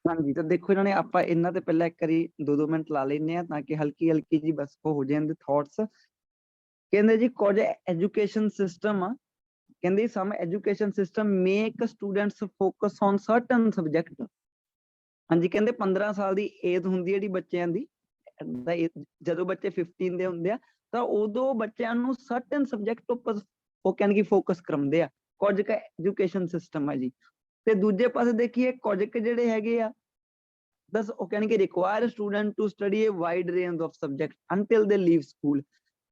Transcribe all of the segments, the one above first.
हाँ जी, तो देखो इन्होंने ਆਪਾਂ ਇਹਨਾਂ ਤੇ ਪਹਿਲਾਂ ਇੱਕ ਵਾਰੀ 2-2 ਮਿੰਟ ਲਾ ਲੈਨੇ ਆ ਤਾਂ ਕਿ ਹਲਕੀ ਹਲਕੀ ਜੀ ਬਸ ਉਹ ਹੋ ਜਾਂਦੇ ਥਾਟਸ। ਕਹਿੰਦੇ ਜੀ ਕੁਝ ਐਜੂਕੇਸ਼ਨ ਸਿਸਟਮ ਆ, ਕਹਿੰਦੇ some education system make students focus on certain subject. ਹਾਂਜੀ ਕਹਿੰਦੇ 15 ਸਾਲ ਦੀ ਏਜ ਹੁੰਦੀ ਹੈ ਜਿਹੜੀ ਬੱਚਿਆਂ ਦੀ, ਜਦੋਂ ਬੱਚੇ 15 ਦੇ ਹੁੰਦੇ ਆ ਤਾਂ ਉਦੋਂ ਬੱਚਿਆਂ ਨੂੰ ਸਰਟਨ ਸਬਜੈਕਟ ਉੱਪਰ ਉਹ ਕਹਿੰਦੇ ਫੋਕਸ ਕਰਾਉਂਦੇ ਆ, ਕੁਝ ਕ ਐਜੂਕੇਸ਼ਨ ਸਿਸਟਮ ਆ ਜੀ। ਤੇ ਦੂਜੇ ਪਾਸੇ ਦੇਖੀਏ ਕੁਝ ਕ ਜਿਹੜੇ ਹੈਗੇ ਆ ਦਸ ਉਹ ਕਹਿੰਦੇ require student to study a wide range of subject until they leave school.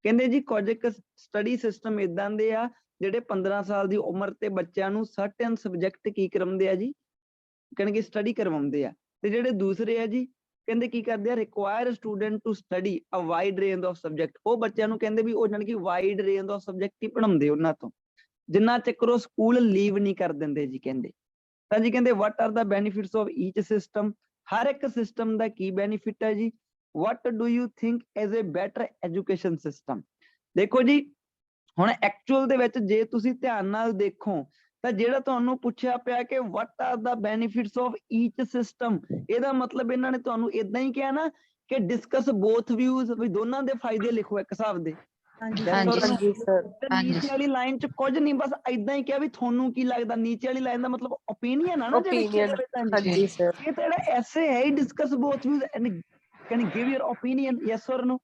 ਕਹਿੰਦੇ ਜੀ ਕੁਝ ਕ ਸਟੱਡੀ ਸਿਸਟਮ ਇਦਾਂ ਦੇ ਆ ਜਿਹੜੇ 15 ਸਾਲ ਦੀ ਉਮਰ ਤੇ ਬੱਚਿਆਂ ਨੂੰ ਸਰਟਨ ਸਬਜੈਕਟ ਕੀ ਕਰਾਉਂਦੇ ਆ ਜੀ, ਕਹਿੰਦੇ ਸਟੱਡੀ ਕਰਵਾਉਂਦੇ ਆ। ਤੇ ਜਿਹੜੇ ਦੂਸਰੇ ਆ ਜੀ ਕਹਿੰਦੇ ਕੀ ਕਰਦੇ ਆ require student to study a wide range of subject, ਉਹ ਬੱਚਿਆਂ ਨੂੰ ਕਹਿੰਦੇ ਵੀ ਉਹ ਜਾਣੀ ਕਿ ਵਾਈਡ ਰੇਂਜ ਆਫ ਸਬਜੈਕਟ ਹੀ ਪੜਾਉਂਦੇ ਉਹਨਾਂ ਤੋਂ, ਜਿੰਨਾ ਚੱਕਰ ਉਹ ਸਕੂਲ ਲੀਵ ਨਹੀਂ ਕਰ ਦਿੰਦੇ ਜੀ। ਕਹਿੰਦੇ ਤਾਂ ਜੀ ਕਹਿੰਦੇ what are the benefits of each system, ਹਰ ਇੱਕ ਸਿਸਟਮ ਦਾ ਕੀ ਬੈਨੀਫਿਟ ਹੈ ਜੀ। What do you think as a better education system. ਦੇਖੋ ਜੀ ਹੁਣ ਐਕਚੁਅਲ ਦੇ ਵਿੱਚ ਜੇ ਤੁਸੀਂ ਧਿਆਨ ਨਾਲ ਦੇਖੋ ਤਾਂ ਜਿਹੜਾ ਤੁਹਾਨੂੰ ਪੁੱਛਿਆ ਪਿਆ ਕਿ what are the benefits of each system, ਇਹਦਾ ਮਤਲਬ ਇਹਨਾਂ ਨੇ ਤੁਹਾਨੂੰ ਇਦਾਂ ਹੀ ਕਿਹਾ ਨਾ ਕਿ ਡਿਸਕਸ ਬੋਥ ਵਿਊਜ਼, ਵੀ ਦੋਨਾਂ ਦੇ ਫਾਇਦੇ ਲਿਖੋ ਇੱਕ ਹਿਸਾਬ ਦੇ। ਹਾਂਜੀ ਸਰ। ਨੀਚੇ ਵਾਲੀ ਲਾਈਨ ਚ ਕੁਝ ਨਹੀਂ, ਬਸ ਏਦਾਂ ਹੀ ਕਿਹਾ ਵੀ ਤੁਹਾਨੂੰ ਕੀ ਲੱਗਦਾ। ਨੀਚੇ ਵਾਲੀ ਲਾਈਨ ਦਾ ਮਤਲਬ ਓਪੀਨੀਅਨ ਆ ਨਾ ਜਿਹੜੇ ਹਾਂਜੀ ਸਰ। ਇਹ ਤਾਂ ਜਿਹੜਾ ਐਸੇ ਹੈ ਹੀ discuss both views and can give your opinion yes or no.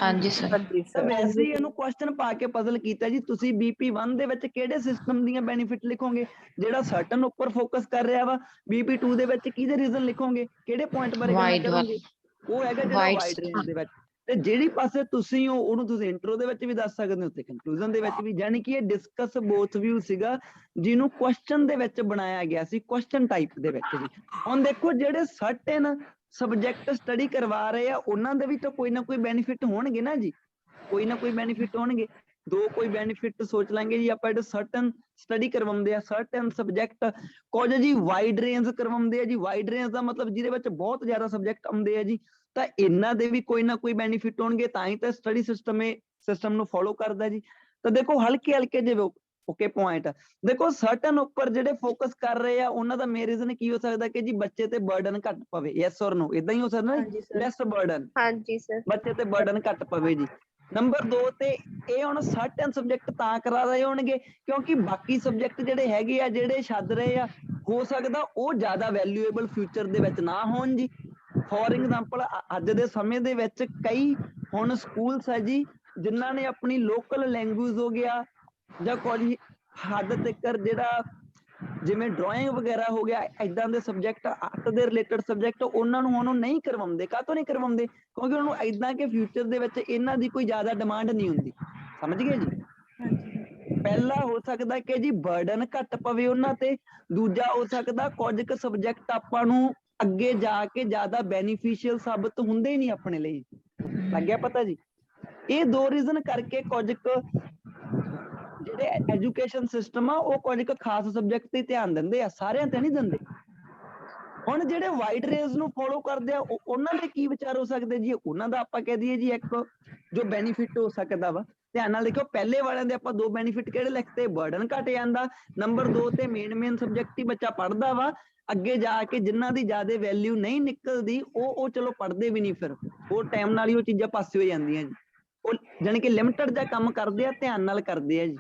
ਹਾਂਜੀ ਸਰ। ਤਾਂ ਵੈਸੇ ਹੀ ਇਹਨੂੰ ਕੁਐਸਚਨ ਪਾ ਕੇ ਪਜ਼ਲ ਕੀਤਾ ਜੀ, ਤੁਸੀਂ BP1 ਦੇ ਵਿੱਚ ਕਿਹੜੇ ਸਿਸਟਮ ਦੀਆਂ ਬੈਨੀਫਿਟ ਲਿਖੋਗੇ, ਜਿਹੜਾ ਸਰਟਨ ਉੱਪਰ ਫੋਕਸ ਕਰ ਰਿਹਾ ਵਾ। BP2 ਦੇ ਵਿੱਚ ਕਿਹਦੇ ਰੀਜ਼ਨ ਲਿਖੋਗੇ, ਕਿਹੜੇ ਪੁਆਇੰਟ ਬਾਰੇ ਗੱਲਾਂ ਕਰੋਗੇ, ਉਹ ਹੈਗਾ ਜਿਹੜਾ ਵਾਈਡ ਰੇਂਜ ਦੇ ਵਿੱਚ। ਤੇ ਜਿਹੜੀ ਪਾਸੇ ਤੁਸੀਂ ਹੋ ਉਹਨੂੰ ਤੁਸੀਂ ਇੰਟਰੋ ਦੇ ਵਿੱਚ ਵੀ ਦੱਸ ਸਕਦੇ ਹੋ ਤੇ ਕਨਕਲੂਜਨ ਦੇ ਵਿੱਚ ਵੀ, ਯਾਨੀ ਕਿ ਇਹ ਡਿਸਕਸ ਬੋਥ ਵਿਊ ਸੀਗਾ ਜਿਹਨੂੰ ਕੁਐਸਚਨ ਦੇ ਵਿੱਚ ਬਣਾਇਆ ਗਿਆ ਸੀ, ਕੁਐਸਚਨ ਟਾਈਪ ਦੇ ਵਿੱਚ ਜੀ। ਹੁਣ ਦੇਖੋ ਜਿਹੜੇ ਸਰਟਨ ਸਬਜੈਕਟ ਸਟੱਡੀ ਕਰਵਾ ਰਹੇ ਆ ਉਹਨਾਂ ਦੇ ਵੀ ਤਾਂ ਕੋਈ ਨਾ ਕੋਈ ਬੈਨੀਫਿਟ ਹੋਣਗੇ ਨਾ ਜੀ, ਕੋਈ ਨਾ ਕੋਈ ਬੈਨੀਫਿਟ ਹੋਣਗੇ। ਦੋ ਕੋਈ ਬੈਨੀਫਿਟ ਸੋਚ ਲਾਂਗੇ ਜੀ ਆਪਾਂ, ਜਿਹੜੇ ਸਰਟਨ ਸਟੱਡੀ ਕਰਵਾਉਂਦੇ ਆ ਸਰਟਨ ਸਬਜੈਕਟ, ਕੁਝ ਜੀ ਵਾਈਡ ਰੇਂਜ ਕਰਵਾਉਂਦੇ ਆ ਜੀ। ਵਾਈਡ ਰੇਂਜ ਦਾ ਮਤਲਬ ਜਿਹਦੇ ਵਿੱਚ ਬਹੁਤ ਜ਼ਿਆਦਾ ਸਬਜੈਕਟ ਆਉਂਦੇ ਆ ਜੀ, ਤਾਂ ਇਹਨਾਂ ਦੇ ਵੀ ਕੋਈ ਨਾ ਕੋਈ ਬੈਨੀਫਿਟ ਹੋਣਗੇ, ਤਾਂ ਹੀ ਤਾਂ ਸਟੱਡੀ ਸਿਸਟਮ ਨੂੰ ਫੋਲੋ ਕਰਦਾ ਜੀ। ਤਾਂ ਦੇਖੋ ਹਲਕੇ ਹਲਕੇ ਜਿਹੇ ਓਕੇ ਪੁਆਇੰਟ ਦੇਖੋ ਸਰਟਨ ਉੱਪਰ ਜਿਹੜੇ ਫੋਕਸ ਕਰ ਰਹੇ ਆ ਉਹਨਾਂ ਦਾ ਮੇਨ ਰੀਜ਼ਨ ਕੀ ਹੋ ਸਕਦਾ ਕਿ ਜੀ ਬੱਚੇ ਤੇ ਬਰਡਨ ਘੱਟ ਪਵੇ, ਯੈਸ অর ਨੋ, ਇਦਾਂ ਹੀ ਹੋ ਸਕਦਾ ਨਾ, ਲੈਸ ਬਰਡਨ, ਹਾਂਜੀ ਸਰ। ਬੱਚੇ ਤੇ ਬਰਡਨ ਘੱਟ ਪਵੇ ਜੀ। ਨੰਬਰ 2 ਤੇ ਇਹ ਹੁਣ ਸਰਟਨ ਸਬਜੈਕਟ ਤਾਂ ਕਰਾ ਰਹੇ ਹੋਣਗੇ ਕਿਉਂਕਿ ਬਾਕੀ ਸਬਜੈਕਟ ਜਿਹੜੇ ਹੈਗੇ ਆ ਜਿਹੜੇ ਛੱਡ ਰਹੇ ਆ, ਹੋ ਸਕਦਾ ਉਹ ਜ਼ਿਆਦਾ ਵੈਲਿਊਏਬਲ ਫਿਊਚਰ ਦੇ ਵਿੱਚ ਨਾ ਹੋਣ ਜੀ। ਫੋਰ ਐਗਜ਼ਾਮਪਲ ਅੱਜ ਦੇ ਸਮੇਂ ਦੇ ਵਿੱਚ ਕਈ ਹੁਣ ਸਕੂਲਸ ਹੈ ਜੀ ਜਿਨ੍ਹਾਂ ਨੇ ਆਪਣੀ ਲੋਕਲ ਲੈਂਗੁਏਜ ਹੋ ਗਿਆ ਜਾਂ ਕੁਝ ਹੱਦ ਤੱਕ ਜਿਹੜਾ ਜਿਵੇਂ ਡਰਾਇੰਗ ਵਗੈਰਾ ਹੋ ਗਿਆ, ਏਦਾਂ ਦੇ ਸਬਜੈਕਟ ਆਰਟ ਦੇ ਰਿਲੇਟਡ ਸਬਜੈਕਟ ਉਹਨਾਂ ਨੂੰ ਹੁਣ ਨਹੀਂ ਕਰਵਾਉਂਦੇ। ਕਾਹਤੋਂ ਨਹੀਂ ਕਰਵਾਉਂਦੇ, ਕਿਉਂਕਿ ਉਹਨੂੰ ਏਦਾਂ ਕਿ ਫਿਊਚਰ ਦੇ ਵਿੱਚ ਇਹਨਾਂ ਦੀ ਕੋਈ ਜ਼ਿਆਦਾ ਡਿਮਾਂਡ ਨਹੀਂ ਹੁੰਦੀ। ਸਮਝ ਗਏ ਜੀ। ਪਹਿਲਾ ਹੋ ਸਕਦਾ ਕਿ ਜੀ ਬਰਡਨ ਘੱਟ ਪਵੇ ਉਹਨਾਂ ਤੇ, ਦੂਜਾ ਹੋ ਸਕਦਾ ਕੁਝ ਕੁ ਸਬਜੈਕਟ ਆਪਾਂ ਨੂੰ ਅੱਗੇ ਜਾ ਕੇ ਜ਼ਿਆਦਾ ਬੈਨੀਫੀਸ਼ੀਅਲ ਸਾਬਤ ਹੁੰਦੇ ਹੀ ਨਹੀਂ ਆਪਣੇ ਲਈ। ਲੱਗਿਆ ਪਤਾ ਜੀ। ਇਹ ਦੋ ਰੀਜ਼ਨ ਕਰਕੇ ਕੁਝ ਕੁ ਜਿਹੜੇ ਐਜੂਕੇਸ਼ਨ ਸਿਸਟਮ ਆ ਉਹ ਕੁਝ ਕੁ ਖਾਸ ਸਬਜੈਕਟ ਤੇ ਧਿਆਨ ਦਿੰਦੇ ਆ, ਸਾਰਿਆਂ ਤੇ ਨਹੀਂ ਦਿੰਦੇ। ਹੁਣ ਜਿਹੜੇ ਵਾਈਡ ਰੇਂਜ ਨੂੰ ਫੋਲੋ ਕਰਦੇ ਆ ਉਹਨਾਂ ਦੇ ਕੀ ਵਿਚਾਰ ਹੋ ਸਕਦੇ ਜੀ, ਉਹਨਾਂ ਦਾ ਆਪਾਂ ਕਹਿ ਦਈਏ ਜੀ ਇੱਕ ਜੋ ਬੈਨੀਫਿਟ ਹੋ ਸਕਦਾ ਵਾ। ਧਿਆਨ ਨਾਲ ਦੇਖੋ ਪਹਿਲੇ ਵਾਲਿਆਂ ਦੇ ਆਪਾਂ ਦੋ ਬੈਨੀਫਿਟ ਕਿਹੜੇ ਲਿਖਤੇ, ਬਰਡਨ ਘਟ ਜਾਂਦਾ, ਨੰਬਰ 2 ਤੇ ਮੇਨ ਸਬਜੈਕਟ ਹੀ ਬੱਚਾ ਪੜ੍ਹਦਾ ਵਾ, ਅੱਗੇ ਜਾ ਕੇ ਜਿਨ੍ਹਾਂ ਦੀ ਜ਼ਿਆਦਾ ਵੈਲਿਊ ਨਹੀਂ ਨਿਕਲਦੀ ਉਹ ਚਲੋ ਪੜ੍ਹਦੇ ਵੀ ਨਹੀਂ, ਫਿਰ ਉਹ ਟਾਈਮ ਨਾਲ ਹੀ ਉਹ ਚੀਜ਼ਾਂ ਪਾਸੇ ਹੋ ਜਾਂਦੀਆਂ ਜੀ। ਉਹ ਜਾਣੀ ਕਿ ਲਿਮਟਡ ਜਿਹਾ ਕੰਮ ਕਰਦੇ ਆ, ਧਿਆਨ ਨਾਲ ਕਰਦੇ ਆ ਜੀ।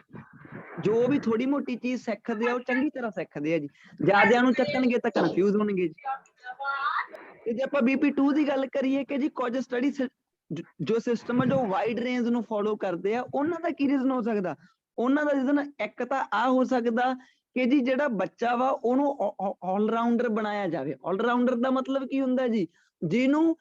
ਜੋ ਵੀ ਥੋੜੀ ਮੋਟੀ ਚੀਜ਼ ਸਿੱਖਦੇ ਆ ਉਹ ਚੰਗੀ ਤਰ੍ਹਾਂ ਸਿੱਖਦੇ ਆ ਜੀ, ਜ਼ਿਆਦਿਆਂ ਨੂੰ ਚੱਕਣਗੇ ਤਾਂ ਕਨਫਿਊਜ਼ ਹੋਣਗੇ ਜੀ। ਤੇ ਜੇ ਆਪਾਂ BP2 ਦੀ ਗੱਲ ਕਰੀਏ ਕਿ ਜੀ ਕੁਝ ਸਟੱਡੀ ਜੋ ਸਿਸਟਮ ਹੈ ਜੋ ਵਾਈਡ ਰੇਂਜ ਨੂੰ ਫੋਲੋ ਕਰਦੇ ਆ, ਉਹਨਾਂ ਦਾ ਕੀ ਰੀਜ਼ਨ ਹੋ ਸਕਦਾ। ਉਹਨਾਂ ਦਾ ਰੀਜ਼ਨ ਇੱਕ ਤਾਂ ਆ ਹੋ ਸਕਦਾ ਕਿ ਜੀ ਜਿਹੜਾ ਬੱਚਾ ਵਾ ਉਹਨੂੰ ਆਲਰਾਊਂਡਰ ਬਣਾਇਆ ਜਾਵੇ। ਆਲਰਾਊਂਡਰ ਦਾ ਮਤਲਬ ਕੀ ਹੁੰਦਾ ਜੀ, ਜਿਹਨੂੰ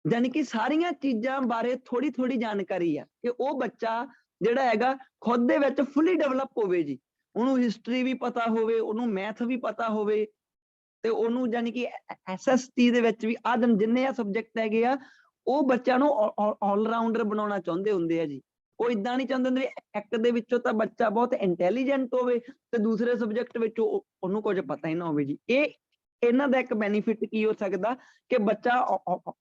ਜਾਣੀ ਕਿ ਸਾਰੀਆਂ ਚੀਜ਼ਾਂ ਬਾਰੇ ਥੋੜੀ ਥੋੜੀ ਜਾਣਕਾਰੀ ਆ, ਕਿ ਉਹ ਬੱਚਾ ਜਿਹੜਾ ਹੈਗਾ ਖੁਦ ਦੇ ਵਿੱਚ ਫੁੱਲੀ ਡਿਵੈਲਪ ਹੋਵੇ ਜੀ। ਉਹਨੂੰ ਹਿਸਟਰੀ ਵੀ ਪਤਾ ਹੋਵੇ, ਉਹਨੂੰ ਮੈਥ ਵੀ ਪਤਾ ਹੋਵੇ, ਤੇ ਉਹਨੂੰ ਜਾਣੀ ਕਿ SST ਦੇ ਵਿੱਚ ਵੀ ਆ ਜਿੰਨੇ ਆ ਸਬਜੈਕਟ ਹੈਗੇ ਆ ਉਹ ਬੱਚਿਆਂ ਨੂੰ ਆਲਰਾਊਂਡਰ ਬਣਾਉਣਾ ਚਾਹੁੰਦੇ ਹੁੰਦੇ ਆ ਜੀ। ਉਹ ਇਦਾਂ ਨਹੀਂ ਚਾਹੁੰਦੇ ਹੁੰਦੇ ਇੱਕ ਦੇ ਵਿੱਚੋਂ ਤਾਂ ਬੱਚਾ ਬਹੁਤ ਇੰਟੈਲੀਜੈਂਟ ਹੋਵੇ ਤੇ ਦੂਸਰੇ ਸਬਜੈਕਟ ਵਿੱਚ ਉਹਨੂੰ ਕੁਝ ਪਤਾ ਹੀ ਨਾ ਹੋਵੇ ਜੀ। ਇਹਨਾਂ ਦਾ ਇੱਕ ਬੈਨੀਫਿਟ ਕੀ ਹੋ ਸਕਦਾ ਕਿ ਬੱਚਾ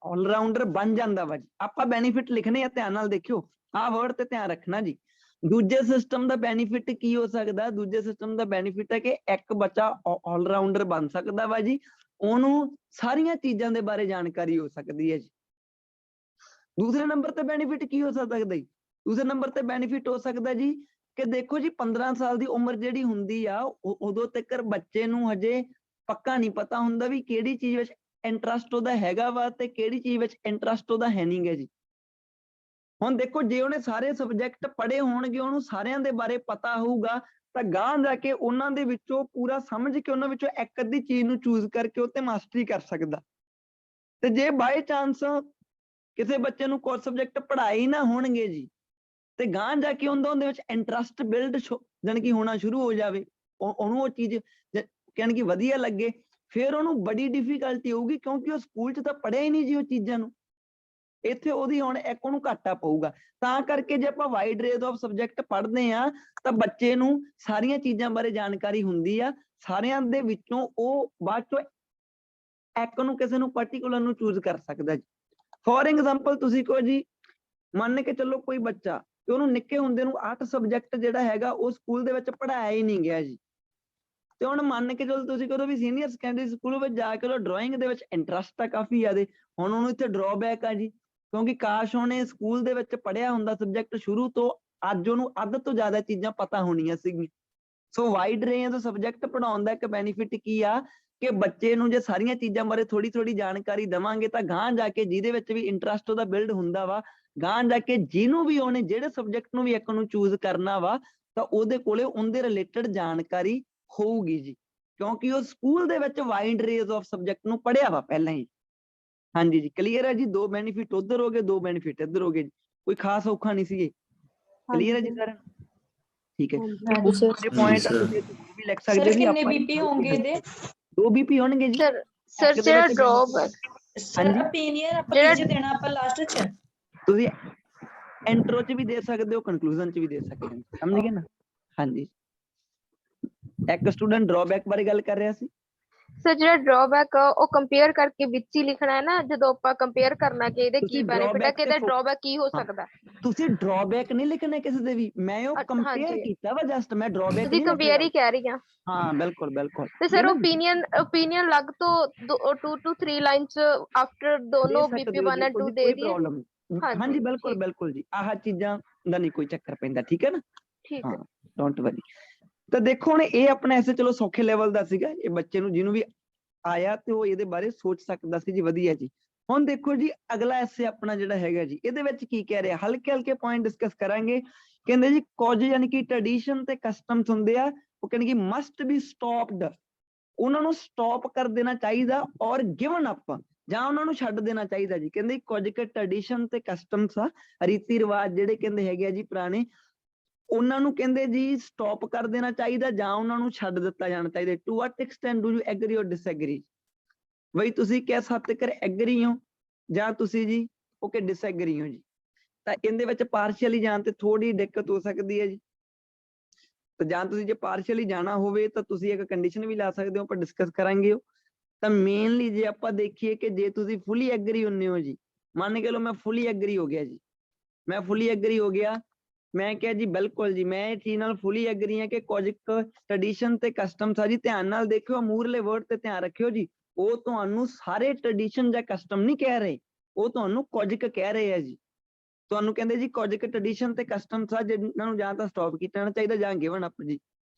ਆਲਰਾਊਂਡਰ ਬਣ ਜਾਂਦਾ ਵਾ ਜੀ। ਆਪਾਂ ਬੈਨੀਫਿਟ ਲਿਖਣੇ ਆ, ਧਿਆਨ ਨਾਲ ਦੇਖਿਓ, ਆਹ ਵਰਡ ਤੇ ਧਿਆਨ ਰੱਖਣਾ ਜੀ। ਦੂਜੇ ਸਿਸਟਮ ਦਾ ਬੈਨੀਫਿਟ ਕੀ ਹੋ ਸਕਦਾ, ਦੂਜੇ ਸਿਸਟਮ ਦਾ ਬੈਨੀਫਿਟ ਹੈ ਕਿ ਇੱਕ ਬੱਚਾ ਆਲਰਾਊਂਡਰ ਬਣ ਸਕਦਾ ਵਾ ਜੀ, ਉਹਨੂੰ ਸਾਰੀਆਂ ਚੀਜ਼ਾਂ ਦੇ ਬਾਰੇ ਜਾਣਕਾਰੀ ਹੋ ਸਕਦੀ ਹੈ ਜੀ। ਦੂਸਰੇ ਨੰਬਰ ਤੇ ਬੈਨੀਫਿਟ ਕੀ ਹੋ ਸਕਦਾ ਜੀ? ਦੂਸਰੇ ਨੰਬਰ ਤੇ ਬੈਨੀਫਿਟ ਹੋ ਸਕਦਾ ਜੀ ਕਿ ਦੇਖੋ ਜੀ 15 ਸਾਲ ਦੀ ਉਮਰ ਜਿਹੜੀ ਹੁੰਦੀ ਆ ਉਦੋਂ ਤੱਕ ਬੱਚੇ ਨੂੰ ਹਜੇ ਪੱਕਾ ਨਹੀਂ ਪਤਾ ਹੁੰਦਾ ਵੀ ਕਿਹੜੀ ਚੀਜ਼ ਵਿੱਚ ਇੰਟਰਸਟ ਉਹਦਾ ਹੈਗਾ ਵਾ ਤੇ ਕਿਹੜੀ ਚੀਜ਼ ਵਿੱਚ ਇੰਟਰਸਟ ਉਹਦਾ ਹੈ ਨਹੀਂ ਗਾ ਜੀ। ਹੁਣ ਦੇਖੋ ਜੇ ਉਹਨੇ ਸਾਰੇ ਸਬਜੈਕਟ ਪੜ੍ਹੇ ਹੋਣਗੇ, ਉਹਨੂੰ ਸਾਰਿਆਂ ਦੇ ਬਾਰੇ ਪਤਾ ਹੋਊਗਾ, ਤਾਂ ਗਾਂਹ ਜਾ ਕੇ ਉਹਨਾਂ ਦੇ ਵਿੱਚੋਂ ਪੂਰਾ ਸਮਝ ਕੇ ਉਹਨਾਂ ਵਿੱਚੋਂ ਇੱਕ ਅੱਧੀ ਚੀਜ਼ ਨੂੰ ਚੂਜ਼ ਕਰਕੇ ਉਹ ਤੇ ਮਾਸਟਰੀ ਕਰ ਸਕਦਾ। ਤੇ ਜੇ ਬਾਈ ਚਾਂਸ ਕਿਸੇ ਬੱਚੇ ਨੂੰ ਕੁਝ ਸਬਜੈਕਟ ਪੜ੍ਹਾਏ ਨਾ ਹੋਣਗੇ ਜੀ, ਤੇ ਗਾਂਹ ਜਾ ਕੇ ਉਹਦੇ ਵਿੱਚ ਇੰਟਰਸਟ ਬਿਲਡ ਜਾਣੀ ਕਿ ਹੋਣਾ ਸ਼ੁਰੂ ਹੋ ਜਾਵੇ, ਉਹਨੂੰ ਉਹ ਚੀਜ਼ ਕਹਿਣ ਕਿ ਵਧੀਆ ਲੱਗੇ, ਫਿਰ ਉਹਨੂੰ ਬੜੀ ਡਿਫੀਕਲਟੀ ਹੋਊਗੀ ਕਿਉਂਕਿ ਉਹ ਸਕੂਲ 'ਚ ਤਾਂ ਪੜ੍ਹਿਆ ਹੀ ਨਹੀਂ ਜੀ ਉਹ ਚੀਜ਼ਾਂ ਨੂੰ। ਇੱਥੇ ਉਹਦੀ ਹੁਣ ਇੱਕ ਉਹਨੂੰ ਘਾਟਾ ਪਊਗਾ। ਤਾਂ ਕਰਕੇ ਜੇ ਆਪਾਂ ਵਾਈਡ ਰੇਂਜ ਆਫ ਸਬਜੈਕਟ ਪੜ੍ਹਦੇ ਆ ਤਾਂ ਬੱਚੇ ਨੂੰ ਸਾਰੀਆਂ ਚੀਜ਼ਾਂ ਬਾਰੇ ਜਾਣਕਾਰੀ ਹੁੰਦੀ ਆ, ਸਾਰਿਆਂ ਦੇ ਵਿੱਚੋਂ ਉਹ ਬਾਅਦ ਚੋਂ ਇੱਕ ਨੂੰ ਕਿਸੇ ਨੂੰ ਪਾਰਟੀਕੂਲਰ ਨੂੰ ਚੂਜ਼ ਕਰ ਸਕਦਾ ਜੀ। ਫੋਰ ਐਗਜ਼ਾਮਪਲ ਤੁਸੀਂ ਕਹੋ ਜੀ, ਮੰਨ ਕੇ ਚੱਲੋ ਕੋਈ ਬੱਚਾ ਤੇ ਉਹਨੂੰ ਨਿੱਕੇ ਹੁੰਦੇ ਨੂੰ 8 ਸਬਜੈਕਟ ਜਿਹੜਾ ਹੈਗਾ ਉਹ ਸਕੂਲ ਦੇ ਵਿੱਚ ਪੜ੍ਹਾਇਆ ਹੀ ਨਹੀਂ ਗਿਆ ਜੀ। ਤੇ ਹੁਣ ਮੰਨ ਕੇ ਚੱਲੋ ਤੁਸੀਂ ਕਹੋ ਵੀ ਸੀਨੀਅਰ ਸੈਕੰਡਰੀ ਸਕੂਲ ਵਿੱਚ ਜਾ ਕੇ ਉਹ ਡਰਾਇੰਗ ਦੇ ਵਿੱਚ ਇੰਟਰਸਟ ਆ ਕਾਫੀ ਜ਼ਿਆਦਾ, ਹੁਣ ਉਹਨੂੰ ਇੱਥੇ ਡਰਾਬੈਕ ਆ ਜੀ ਕਿਉਂਕਿ ਕਾਸ਼ ਉਹਨੇ ਸਕੂਲ ਦੇ ਵਿੱਚ ਪੜ੍ਹਿਆ ਹੁੰਦਾ ਸਬਜੈਕਟ ਸ਼ੁਰੂ ਤੋਂ, ਅੱਜ ਉਹਨੂੰ ਅੱਧ ਤੋਂ ਜ਼ਿਆਦਾ ਚੀਜ਼ਾਂ ਪਤਾ ਹੋਣੀਆਂ ਸੀਗੀਆਂ। ਸੋ ਵਾਈਡ ਰੇਂਜ ਸਬਜੈਕਟ ਪੜ੍ਹਾਉਣ ਦਾ ਇੱਕ ਬੈਨੀਫਿਟ ਕੀ ਆ ਕਿ ਬੱਚੇ ਨੂੰ ਜੇ ਸਾਰੀਆਂ ਚੀਜ਼ਾਂ ਬਾਰੇ ਥੋੜੀ ਥੋੜੀ ਜਾਣਕਾਰੀ ਦੇਵਾਂਗੇ ਤਾਂ ਗਾਂਹ ਜਾ ਕੇ ਜਿਹਦੇ ਵਿੱਚ ਵੀ ਇੰਟਰਸਟ ਉਹਦਾ ਬਿਲਡ ਹੁੰਦਾ ਵਾ, ਗਾਂਹ ਜਾ ਕੇ ਜਿਹਨੂੰ ਵੀ ਉਹਨੇ ਜਿਹੜੇ ਸਬਜੈਕਟ ਨੂੰ ਵੀ ਇੱਕ ਨੂੰ ਚੂਜ਼ ਕਰਨਾ ਵਾ ਤਾਂ ਉਹਦੇ ਕੋਲੇ ਉਹਦੇ ਰਿਲੇਟਡ ਜਾਣਕਾਰੀ ਹੋਊਗੀ ਜੀ, ਕਿਉਂਕਿ ਉਹ ਸਕੂਲ ਦੇ ਵਿੱਚ ਵਾਈਡ ਰੇਂਜ ਆਫ ਸਬਜੈਕਟ ਨੂੰ ਪੜ੍ਹਿਆ ਵਾ ਪਹਿਲਾਂ ਹੀ। ਹਾਂਜੀ ਜੀ, ਕਲੀਅਰ ਹੈ ਜੀ। 2 ਬੈਨੀਫਿਟ ਉਧਰ ਹੋ ਗਏ, 2 ਬੈਨੀਫਿਟ ਇੱਧਰ ਹੋ ਗਏ ਜੀ, ਕੋਈ ਖਾਸ ਔਖਾ ਨਹੀਂ ਸੀਗੇ। ਕਲੀਅਰ ਹੈ ਜੀ ਸਾਰਿਆਂ ਨੂੰ? ਠੀਕ ਹੈ, ਹਾਂਜੀ ਸਰ। ਪੁਆਇੰਟ ਤੁਸੀਂ ਵੀ ਲਿਖ ਸਕਦੇ ਸਰ ਹੋ ਜੀ। ਕਿੰਨੇ ਆਪਾਂ ਬੀਪੀ ਹੋਣਗੇ ਇਹਦੇ? 2 ਬੀਪੀ ਹੋਣਗੇ ਜੀ। ਸਰ ਜਿਹੜਾ ਡ੍ਰੌਪ ਸਰ ਹਾਂਜੀ। opinion ਆਪਾਂ ਜਿਹੜਾ- ਕਿਹਦੇ ਦੇਣਾ ਆਪਾਂ ਲਾਸਟ ਚ? ਤੁਸੀਂ ਇੰਟਰੋ 'ਚ ਵੀ ਦੇ ਸਕਦੇ ਹੋ, ਕਨਕਲੂਜਨ 'ਚ ਵੀ ਦੇ ਸਕਦੇ ਹੋ, ਸਮਝ ਗਏ ਨਾ? ਹਾਂਜੀ, ਇੱਕ ਸਟੂਡੈਂਟ ਡਰਾਬੈਕ ਬਾਰੇ ਗੱਲ ਕਰ ਰਿਹਾ ਸੀ। ਸਰ ਜਿਹੜਾ ਡ੍ਰੌਬੈਕ ਉਹ ਕੰਪੇਅਰ ਕਰਕੇ ਵਿੱਚ ਹੀ ਲਿਖਣਾ ਹੈ ਨਾ, ਜਦੋਂ ਆਪਾਂ ਕੰਪੇਅਰ ਕਰਨਾ ਕਿ ਇਹਦੇ ਕੀ ਤੁਸੀਂ ਬੈਨੀਫਿਟ ਹੈ drawback ਕਿ ਇਹਦਾ ਤੇ ਡ੍ਰੌਬੈਕ ਕੀ ਹੋ ਹਾਂ। ਸਕਦਾ। ਤੁਸੀਂ ਡਰਾਬੈਕ ਨਹੀਂ ਲਿਖਣਾ ਕਿਸੇ ਦੇ ਵੀ, ਮੈਂ ਉਹ ਕੰਪੇਅਰ ਹਾਂਜੀ ਕੀਤਾ ਵਾ ਜਸਟ, ਮੈਂ ਡਰਾਬੈਕ ਤੁਸੀਂ ਨਹੀਂ ਕੰਪੇਅਰ ਹੀ ਲਿਖਿਆ। ਕਹਿ ਰਹੀ ਆ। ਹਾਂ ਬਿਲਕੁਲ ਬਿਲकुल। ਤੇ ਸਰ ਓਪੀਨੀਅਨ ਲੱਗ ਤੋਂ 2 to 3 ਲਾਈਨਸ ਆਫਟਰ ਦੋਨੋਂ BP 1 and 2 ਦੇ ਦਈਏ। ਹਾਂਜੀ ਬਿਲਕੁਲ ਬਿਲਕੁਲ ਜੀ, ਆਹ ਚੀਜ਼ਾਂ ਦਾ ਨਹੀਂ ਕੋਈ ਚੱਕਰ ਪੈਂਦਾ, ਠੀਕ ਹੈ ਨਾ? ਠੀਕ ਹੈ। Don't worry. ਤਾਂ ਦੇਖੋ ਹੁਣ ਇਹ ਆਪਣਾ ਐਸੇ ਚਲੋ ਸੌਖੇ ਲੈਵਲ ਦਾ ਸੀਗਾ, ਇਹ ਬੱਚੇ ਨੂੰ ਜਿਹਨੂੰ ਵੀ ਆਇਆ ਤੇ ਉਹ ਇਹਦੇ ਬਾਰੇ ਸੋਚ ਸਕਦਾ ਸੀ ਜੀ, ਵਧੀਆ ਜੀ। ਹੁਣ ਦੇਖੋ ਜੀ ਅਗਲਾ ਐਸੇ ਆਪਣਾ ਜਿਹੜਾ ਹੈਗਾ ਜੀ, ਇਹਦੇ ਵਿੱਚ ਕੀ ਕਹਿ ਰਿਹਾ, ਹਲਕੇ ਹਲਕੇ ਪੁਆਇੰਟ ਡਿਸਕਸ ਕਰਾਂਗੇ। ਕਹਿੰਦੇ ਜੀ ਕੁਝ ਯਾਨੀ ਕਿ ਟ੍ਰੈਡੀਸ਼ਨ ਤੇ ਕਸਟਮਸ ਹੁੰਦੇ ਆ, ਉਹ ਕਹਿੰਦੇ ਕਿ ਮਸਟ ਬੀ ਸਟਾਪਡ, ਉਹਨਾਂ ਨੂੰ ਸਟਾਪ ਕਰ ਦੇਣਾ ਚਾਹੀਦਾ, ਔਰ ਗਿਵਨ ਅਪ ਜਾਂ ਉਹਨਾਂ ਨੂੰ ਛੱਡ ਦੇਣਾ ਚਾਹੀਦਾ ਜੀ। ਕਹਿੰਦੇ ਕੁਝ ਕੁ ਟ੍ਰੈਡੀਸ਼ਨ ਤੇ ਕਸਟਮਸ ਆ, ਰੀਤੀ ਰਿਵਾਜ ਜਿਹੜੇ ਕਹਿੰਦੇ ਹੈਗੇ ਆ ਜੀ ਪੁਰਾਣੇ, ਉਹਨਾਂ ਨੂੰ ਕਹਿੰਦੇ ਜੀ ਸਟਾਪ ਕਰ ਦੇਣਾ ਚਾਹੀਦਾ ਜਾਂ ਉਹਨਾਂ ਨੂੰ ਛੱਡ ਦਿੱਤਾ ਜਾਣਾ ਚਾਹੀਦਾ। To what extent do you agree or disagree? ਬਈ ਤੁਸੀਂ ਕਿਸ ਹੱਦ ਤੱਕ ਐਗਰੀ ਹੋ ਜਾਂ ਤੁਸੀਂ ਜੀ ਓਕੇ ਡਿਸਐਗਰੀ ਹੋ ਜੀ। ਤਾਂ ਇਹਦੇ ਵਿੱਚ ਪਾਰਸ਼ੀਅਲੀ ਜਾਣ ਤੇ ਥੋੜੀ ਦਿੱਕਤ ਹੋ ਸਕਦੀ ਹੈ ਜੀ। ਤਾਂ ਜਾਂ ਤੁਸੀਂ ਜੇ ਪਾਰਸ਼ੀਅਲੀ ਜਾਣਾ ਹੋਵੇ ਤਾਂ ਤੁਸੀਂ ਇੱਕ ਕੰਡੀਸ਼ਨ ਵੀ ਲਾ ਸਕਦੇ ਹੋ, ਆਪਾਂ ਡਿਸਕਸ ਕਰਾਂਗੇ ਉਹ। ਤਾਂ ਮੇਨਲੀ ਜੇ ਆਪਾਂ ਦੇਖੀਏ ਕਿ ਜੇ ਤੁਸੀਂ ਫੁੱਲੀ ਐਗਰੀ ਹੁੰਦੇ ਹੋ ਜੀ, ਮੰਨ ਕੇ ਲਓ ਮੈਂ ਫੁੱਲੀ ਐਗਰੀ ਹੋ ਗਿਆ ਜੀ, ਮੈਂ ਫੁੱਲੀ ਐਗਰੀ ਹੋ ਗਿਆ, ਮੈਂ ਕਿਹਾ ਜੀ ਬਿਲਕੁਲ ਜੀ ਮੈਂ ਇਹ ਚੀਜ਼ ਨਾਲ ਫੁੱਲੀ ਐਗਰੀ ਹਾਂ ਕਿ ਕੁਝ ਟ੍ਰੈਡੀਸ਼ਨ ਤੇ ਕਸਟਮਸ ਆ ਜੀ। ਧਿਆਨ ਨਾਲ ਦੇਖਿਓ, ਮੂਰਲੇ ਵਰਡ ਤੇ ਧਿਆਨ ਰੱਖਿਓ ਜੀ, ਉਹ ਤੁਹਾਨੂੰ ਸਾਰੇ ਟ੍ਰੈਡੀਸ਼ਨ ਜਾਂ ਕਸਟਮ ਨਹੀਂ ਕਹਿ ਰਹੇ, ਉਹ ਤੁਹਾਨੂੰ ਕੁਝ ਕੁ ਕਹਿ ਰਹੇ ਆ ਜੀ। ਤੁਹਾਨੂੰ ਕਹਿੰਦੇ ਜੀ ਕੁਝ ਕੁ ਟ੍ਰੈਡੀਸ਼ਨ ਤੇ ਕਸਟਮਸ ਆ ਜਿਹਨਾਂ ਨੂੰ ਜਾਂ ਤਾਂ ਸਟਾਪ ਕੀਤਾ ਚਾਹੀਦਾ ਜਾਂ ਗਿਵਨ ਅਪ ਜੀ।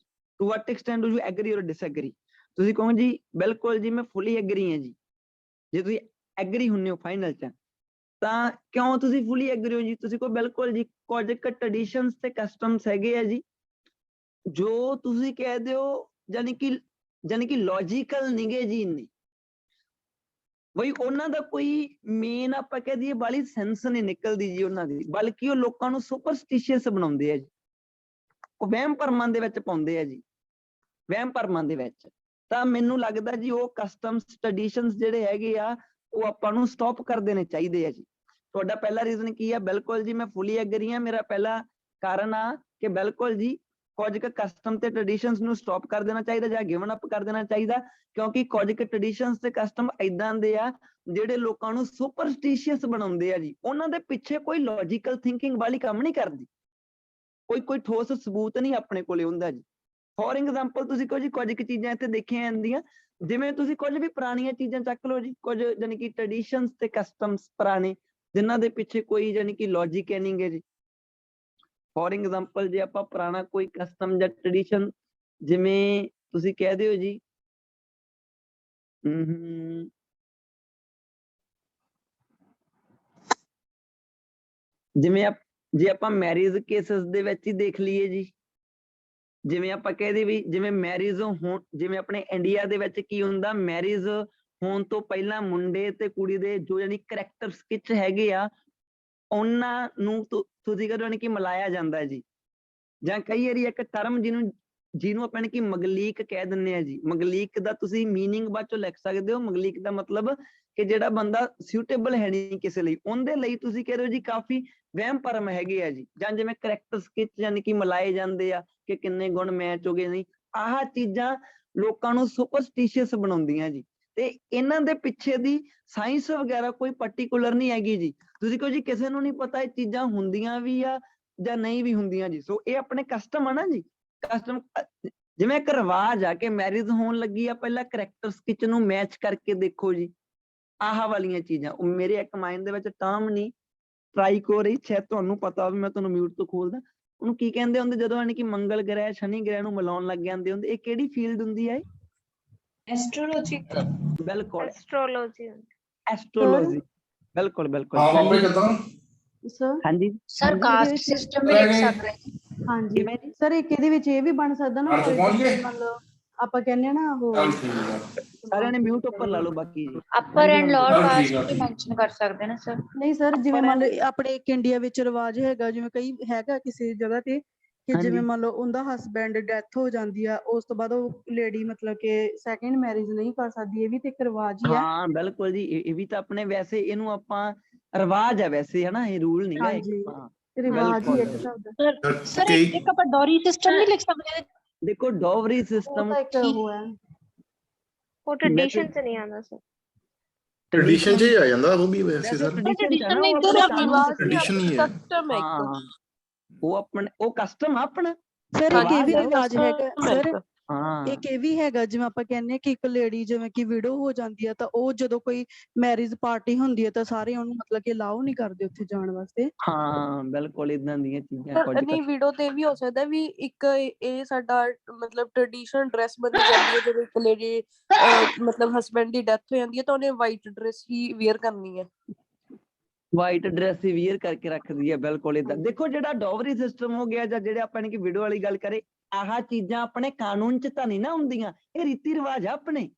To what extent do you agree or disagree? ਤੁਸੀਂ ਕਹੋ ਜੀ ਬਿਲਕੁਲ ਜੀ ਮੈਂ ਫੁੱਲੀ ਐਗਰੀ ਹਾਂ ਜੀ। ਜੇ ਤੁਸੀਂ ਐਗਰੀ ਹੁੰਦੇ ਹੋ ਫਾਈਨਲ 'ਚ, ਤਾਂ ਕਿਉਂ ਤੁਸੀਂ ਫੁੱਲੀ ਐਗਰੀ ਹੋ ਜੀ? ਤੁਸੀਂ ਕਹੋ ਬਿਲਕੁਲ ਜੀ ਕੁਝ ਕੁ ਟ੍ਰੈਡੀਸ਼ਨਸ ਤੇ ਕਸਟਮਸ ਹੈਗੇ ਆ ਜੀ ਜੋ ਤੁਸੀਂ ਕਹਿ ਦਿਓ ਜਾਨੀ ਕਿ ਲੌਜੀਕਲ ਨਹੀਂਗੇ ਜੀ ਇੰਨੇ, ਬਈ ਉਹਨਾਂ ਦਾ ਕੋਈ ਮੇਨ ਆਪਾਂ ਕਹਿ ਦਈਏ ਬਾਲੀ ਸੈਂਸ ਨਹੀਂ ਨਿਕਲਦੀ ਜੀ ਉਹਨਾਂ ਦੀ, ਬਲਕਿ ਉਹ ਲੋਕਾਂ ਨੂੰ ਸੁਪਰਸਟੀਸ਼ੀਅਸ ਬਣਾਉਂਦੇ ਆ ਜੀ, ਉਹ ਵਹਿਮ ਭਰਮਾਂ ਦੇ ਵਿੱਚ ਪਾਉਂਦੇ ਆ ਜੀ, ਵਹਿਮ ਭਰਮਾਂ ਦੇ ਵਿੱਚ। ਤਾਂ ਮੈਨੂੰ ਲੱਗਦਾ ਜੀ ਉਹ ਕਸਟਮਸ ਟ੍ਰੈਡੀਸ਼ਨਸ ਜਿਹੜੇ ਹੈਗੇ ਆ ਉਹ ਆਪਾਂ ਨੂੰ ਸਟਾਪ ਕਰ ਦੇਣੇ ਚਾਹੀਦੇ ਆ ਜੀ। ਤੁਹਾਡਾ ਪਹਿਲਾ ਰੀਜ਼ਨ ਕੀ ਆ? ਬਿਲਕੁਲ ਜੀ ਮੈਂ ਫੁੱਲੀ ਐਗਰੀ ਹਾਂ। ਮੇਰਾ ਪਹਿਲਾ ਕਾਰਨ ਆ ਕਿ ਬਿਲਕੁਲ ਜੀ ਕੁਝ ਕੁ ਕਸਟਮ ਤੇ ਟ੍ਰੈਡੀਸ਼ਨਸ ਨੂੰ ਸਟਾਪ ਕਰ ਦੇਣਾ ਚਾਹੀਦਾ ਜਾਂ ਗਿਵਨ ਅਪ ਕਰ ਦੇਣਾ ਚਾਹੀਦਾ, ਕਿਉਂਕਿ ਕੁਝ ਕੁ ਟ੍ਰੈਡੀਸ਼ਨਸ ਤੇ ਕਸਟਮ ਏਦਾਂ ਦੇ ਆ ਜਿਹੜੇ ਲੋਕਾਂ ਨੂੰ ਸੁਪਰਸਟੀਸ਼ੀਅਸ ਬਣਾਉਂਦੇ ਆ ਜੀ। ਉਹਨਾਂ ਦੇ ਪਿੱਛੇ ਕੋਈ ਲੌਜੀਕਲ ਥਿੰਕਿੰਗ ਵਾਲੀ ਕੰਮ ਨਹੀਂ ਕਰਦੀ, ਕੋਈ ਠੋਸ ਸਬੂਤ ਨਹੀਂ ਆਪਣੇ ਕੋਲੇ ਹੁੰਦਾ ਜੀ। ਫੋਰ ਐਗਜ਼ਾਮਪਲ ਤੁਸੀਂ ਕਹੋ ਜੀ ਕੁਝ ਕੁ ਚੀਜ਼ਾਂ ਇੱਥੇ ਦੇਖੀਆਂ ਜਾਂਦੀਆਂ, ਜਿਵੇਂ ਤੁਸੀਂ ਕੁਝ ਵੀ ਪੁਰਾਣੀਆਂ ਚੀਜ਼ਾਂ ਚੱਕ ਲਓ ਜੀ, ਕੁਝ ਜਾਣੀ ਕਿ ਟ੍ਰੈਡੀਸ਼ਨਸ ਤੇ ਕਸਟਮਸ ਪੁਰਾਣੇ, ਜਿਨ੍ਹਾਂ ਦੇ ਪਿੱਛੇ ਕੋਈ ਜਾਣੀ ਕਿ ਲੌਜਿਕ ਹੈ ਨਹੀਂ ਗੇ ਜੀ। ਫੋਰ ਐਗਜ਼ਾਮਪਲ ਜੇ ਆਪਾਂ ਪੁਰਾਣਾ ਕੋਈ ਕਸਟਮ ਜਾਂ ਟ੍ਰੈਡੀਸ਼ਨ, ਜਿਵੇਂ ਤੁਸੀਂ ਕਹਿ ਦਿਓ ਜੀ ਜਿਵੇਂ ਜੇ ਆਪਾਂ ਮੈਰਿਜ ਕੇਸਿਸ ਦੇ ਵਿੱਚ ਹੀ ਦੇਖ ਲਈਏ ਜੀ, ਜਿਵੇਂ ਆਪਾਂ ਕਹਦੇ ਵੀ ਜਿਵੇਂ ਮੈਰਿਜ ਹੋਣ, ਜਿਵੇਂ ਆਪਣੇ ਇੰਡੀਆ ਦੇ ਵਿੱਚ ਕੀ ਹੁੰਦਾ, ਮੈਰਿਜ ਹੋਣ ਤੋਂ ਪਹਿਲਾਂ ਮੁੰਡੇ ਤੇ ਕੁੜੀ ਦੇ ਜੋ ਜਾਨੀ ਕਰੈਕਟਰ ਸਕਿੱਚ ਹੈਗੇ ਆ, ਉਹਨਾਂ ਨੂੰ ਤੁਸੀਂ ਕਹੋ ਜਾਨੀ ਕਿ ਮਿਲਾਇਆ ਜਾਂਦਾ ਜੀ। ਜਾਂ ਕਈ ਵਾਰੀ ਇੱਕ ਟਰਮ ਜਿਹਨੂੰ ਆਪਾਂ ਕਿ ਮਗਲੀਕ ਕਹਿ ਦਿੰਦੇ ਆ ਜੀ, ਮਗਲੀਕ ਦਾ ਤੁਸੀਂ ਮੀਨਿੰਗ ਬਾਅਦ ਚੋਂ ਲਿਖ ਸਕਦੇ ਹੋ। ਮਗਲੀਕ ਦਾ ਮਤਲਬ ਕਿ ਜਿਹੜਾ ਬੰਦਾ ਸੁਟੇਬਲ ਹੈ ਨਹੀਂ ਕਿਸੇ ਲਈ, ਉਹਦੇ ਲਈ ਤੁਸੀਂ ਕਹਿ ਰਹੇ ਹੋ ਜੀ ਕਾਫੀ ਵਹਿਮ ਭਰਮ ਹੈਗੇ ਆ ਜੀ। ਜਾਂ ਜਿਵੇਂ ਕਰੈਕਟਰ ਸਕਿੱਚ ਯਾਨੀ ਕਿ ਮਿਲਾਏ ਜਾਂਦੇ ਆ ਕਿ ਕਿੰਨੇ ਗੁਣ ਮੈਚ ਹੋ ਗਏ ਨਹੀਂ, ਆਹ ਚੀਜ਼ਾਂ ਲੋਕਾਂ ਨੂੰ ਸੁਪਰਸਟੀਸ਼ੀਅਸ ਬਣਾਉਂਦੀਆਂ ਜੀ। ਤੇ ਇਹਨਾਂ ਦੇ ਪਿੱਛੇ ਦੀ ਸਾਇੰਸ ਵਗੈਰਾ ਕੋਈ ਪਾਰਟਿਕੂਲਰ ਨਹੀਂ ਹੈਗੀ ਜੀ। ਤੁਸੀਂ ਕਹੋ ਜੀ ਕਿਸੇ ਨੂੰ ਨਹੀਂ ਪਤਾ ਇਹ ਚੀਜ਼ਾਂ ਹੁੰਦੀਆਂ ਵੀ ਆ ਜਾਂ ਨਹੀਂ ਵੀ ਹੁੰਦੀਆਂ ਜੀ। ਸੋ ਇਹ ਆਪਣੇ ਕਸਟਮ ਆ ਨਾ ਜੀ, ਕਸਟਮ ਜਿਵੇਂ ਇੱਕ ਰਿਵਾਜ ਆ ਕਿ ਮੈਰਿਜ ਹੋਣ ਲੱਗੀ ਆ, ਪਹਿਲਾਂ ਕਰੈਕਟਰ ਸਕਿੱਚ ਨੂੰ ਮੈਚ ਕਰਕੇ ਦੇਖੋ ਜੀ। ਆਹ ਵਾਲੀਆਂ ਚੀਜ਼ਾਂ ਉਹ ਮੇਰੇ ਇੱਕ ਮਾਈਂਡ ਦੇ ਵਿੱਚ ਟਰਮ ਨਹੀਂ ਸਟ੍ਰਾਈਕ ਹੋ ਰਹੀ, ਸ਼ਾਇਦ ਤੁਹਾਨੂੰ ਪਤਾ ਹੋਵੇ, ਮੈਂ ਤੁਹਾਨੂੰ ਮਿਊਟ ਤੋਂ ਖੋਲਦਾ। ਉਹਨੂੰ ਕੀ ਕਹਿੰਦੇ ਹੁੰਦੇ ਜਦੋਂ ਯਾਨੀ ਕਿ ਮੰਗਲ ਗ੍ਰਹਿ ਸ਼ਨੀ ਗ੍ਰਹਿ ਨੂੰ ਮਿਲਾਉਣ ਲੱਗ ਜਾਂਦੇ ਹੁੰਦੇ, ਇਹ ਕਿਹੜੀ ਫੀਲਡ ਹੁੰਦੀ ਹੈ? ਐਸਟ੍ਰੋਲੋਜੀ। ਬਿਲਕੁਲ ਐਸਟ੍ਰੋਲੋਜੀ। ਐਸਟ੍ਰੋਲੋਜੀ, ਬਿਲकुल बिल्कुल। हाँ पापा कितना ਸਰ ਹਾਂਜੀ ਸਰ ਕਾਸਟ ਸਿਸਟਮ ਵੀ ਲਿਖ ਸਕਦੇ ਹਾਂ। ਹਾਂਜੀ ਕਿਵੇਂ ਜੀ? ਸਰ ਇੱਕ ਇਹਦੇ ਵਿੱਚ ਇਹ ਵੀ ਬਣ ਸਕਦਾ ਨਾ, ਘਰ ਤੋਂ ਪਹੁੰਚ ਗਏ? ਮੰਨ ਲਓ ਆਪਾਂ ਕਹਿੰਦੇ ਆ ਨਾ ਉਹ चल ठीक है ਸਾਰਿਆਂ ਨੇ ਮਿਊਟ ਉੱਪਰ ਲਾ ਲਓ ਬਾਕੀ ਜੀ। ਅਪਰ ਐਂਡ ਲੋਅਰ ਚਲੋ ਕਾਸਟ ਠੀਕ ਆ, ਵੀ ਠੀਕ। ਮੈਂਸ਼ਨ ਕਰ ਸਕਦੇ ਨੇ ਸਰ। ਨਹੀਂ ਸਰ, ਜਿਵੇਂ ਮੰਨ ਲਓ ਆਪਣੇ ਇੱਕ ਇੰਡੀਆ ਵਿੱਚ ਰਿਵਾਜ ਹੈਗਾ, ਜਿਵੇਂ ਕਈ ਹੈਗਾ ਕਿਸੇ ਜਗ੍ਹਾ ਤੇ ਕਿ ਹਾਂਜੀ। ਜਿਵੇਂ ਮੰਨ ਲਓ ਉਹਦਾ ਹਸਬੈਂਡ ਡੈਥ ਹੋ ਜਾਂਦੀ ਆ, ਉਸ ਤੋਂ ਬਾਅਦ ਉਹ ਲੇਡੀ ਮਤਲਬ ਕਿ ਸੈਕਿੰਡ ਮੈਰਿਜ ਨਹੀਂ ਕਰ ਸਕਦੀ, ਇਹ ਵੀ ਤੇ ਇੱਕ ਰਿਵਾਜ ਹੀ ਆ। ਹਾਂ ਬਿਲਕੁਲ ਜੀ, ਇਹ ਵੀ ਤਾਂ ਆਪਣੇ ਵੈਸੇ ਇਹਨੂੰ ਆਪਾਂ ਰਿਵਾਜ ਹੈ ਵੈਸੇ, ਹਨਾ, ਇਹ ਰੂਲ ਨਹੀਂ ਗਾ ਇੱਕ। ਹਾਂਜੀ, ਹਾਂ ਰਿਵਾਜ ਹੀ ਇੱਕ ਬਿਲਕੁਲ। ਹਿਸਾਬ ਦਾ। ਸਰ ਇੱਕ ਆਪਾਂ ਡੋਰੀ ਸਿਸਟਮ ਨਹੀਂ ਲਿਖ ਸਕਦੇ? ਦੇਖੋ ਡੋਵਰੀ ਉਹ ਸਿਸਟਮ ਤਾਂ ਇੱਕ ਉਹ ਹੈ। ਉਹ ਟ੍ਰੈਡੀਸ਼ਨ ਚ ਨਹੀਂ ਆਉਂਦਾ ਸਰ। ट्रेडिशन से ही आ जाता वो भी वैसे सर ਟ੍ਰੈਡੀਸ਼ਨ ਨਹੀਂ ਤੇ ट्रेडिशन ही है। ਕਸਟਮ ਹੈ ਇੱਕ। ਹਾਂ ਉਹ ਆਪਣੇ ਉਹ ਕਸਟਮ ਆਪਣੇ ਸਰ ਇੱਕ ਇਹ ਵੀ ਰਿਵਾਜ ਰਿਵਾਜ ਹੈਗਾ ਸਰ, ਹਾਂ ਇੱਕ ਇਹ ਵੀ ਹੈਗਾ, ਜਿਵੇਂ ਆਪਾਂ ਕਹਿੰਦੇ ਆ ਕਿ ਇੱਕ ਲੇਡੀ ਜਿਵੇਂ ਕਿ ਵਿਡੋ ਹੋ ਜਾਂਦੀ ਹੈ ਤਾਂ ਉਹ ਜਦੋਂ ਕੋਈ ਮੈਰਿਜ ਪਾਰਟੀ ਹੁੰਦੀ ਹੈ ਤਾਂ ਸਾਰੇ ਉਹਨੂੰ ਮਤਲਬ ਕਿ ਅਲਾਓ ਨਹੀਂ ਕਰਦੇ ਉੱਥੇ ਜਾਣ ਵਾਸਤੇ। ਹਾਂ ਬਿਲਕੁਲ ਇਦਾਂ ਦੀਆਂ ਚੀਜ਼ਾਂ ਕੁਝ ਨਹੀਂ ਵੀਡੀਓ ਤੇ ਵੀ ਹੋ ਸਕਦਾ ਵੀ ਇੱਕ ਇਹ ਸਾਡਾ ਮਤਲਬ ਟ੍ਰੈਡੀਸ਼ਨਲ ਡਰੈਸ ਬਣੀ ਜਾਂਦੀ ਹੈ, ਜਦੋਂ ਇੱਕ ਲੇਡੀ ਮਤਲਬ ਹਸਬੈਂਡ ਦੀ ਡੈਥ ਹੋ ਜਾਂਦੀ ਹੈ ਤਾਂ ਉਹਨੇ ਵਾਈਟ ਡਰੈਸ ਹੀ ਵੇਅਰ ਕਰਨੀ ਹੈ। ਵਾਈਟ ਡਰੈਸ ਹੀ ਵੀਅਰ ਕਰਕੇ ਰੱਖਦੀ ਹੈ, ਬਿਲਕੁਲ ਇਦਾਂ। ਦੇਖੋ ਜਿਹੜਾ ਡੋਵਰੀ ਸਿਸਟਮ ਹੋ ਗਿਆ ਜਾਂ ਜਿਹੜੇ ਆਪਾਂ ਨੇ ਕਿ ਵੀਡੀਓ ਵਾਲੀ ਗੱਲ ਕਰੇ, ਆਹ ਚੀਜ਼ਾਂ ਆਪਣੇ ਕਾਨੂੰਨ ਚ ਤਾਂ ਨਹੀਂ ਨਾ ਹੁੰਦੀਆਂ, ਇਹ ਰੀਤੀ ਰਿਵਾਜ ਆ ਆਪਣੇ,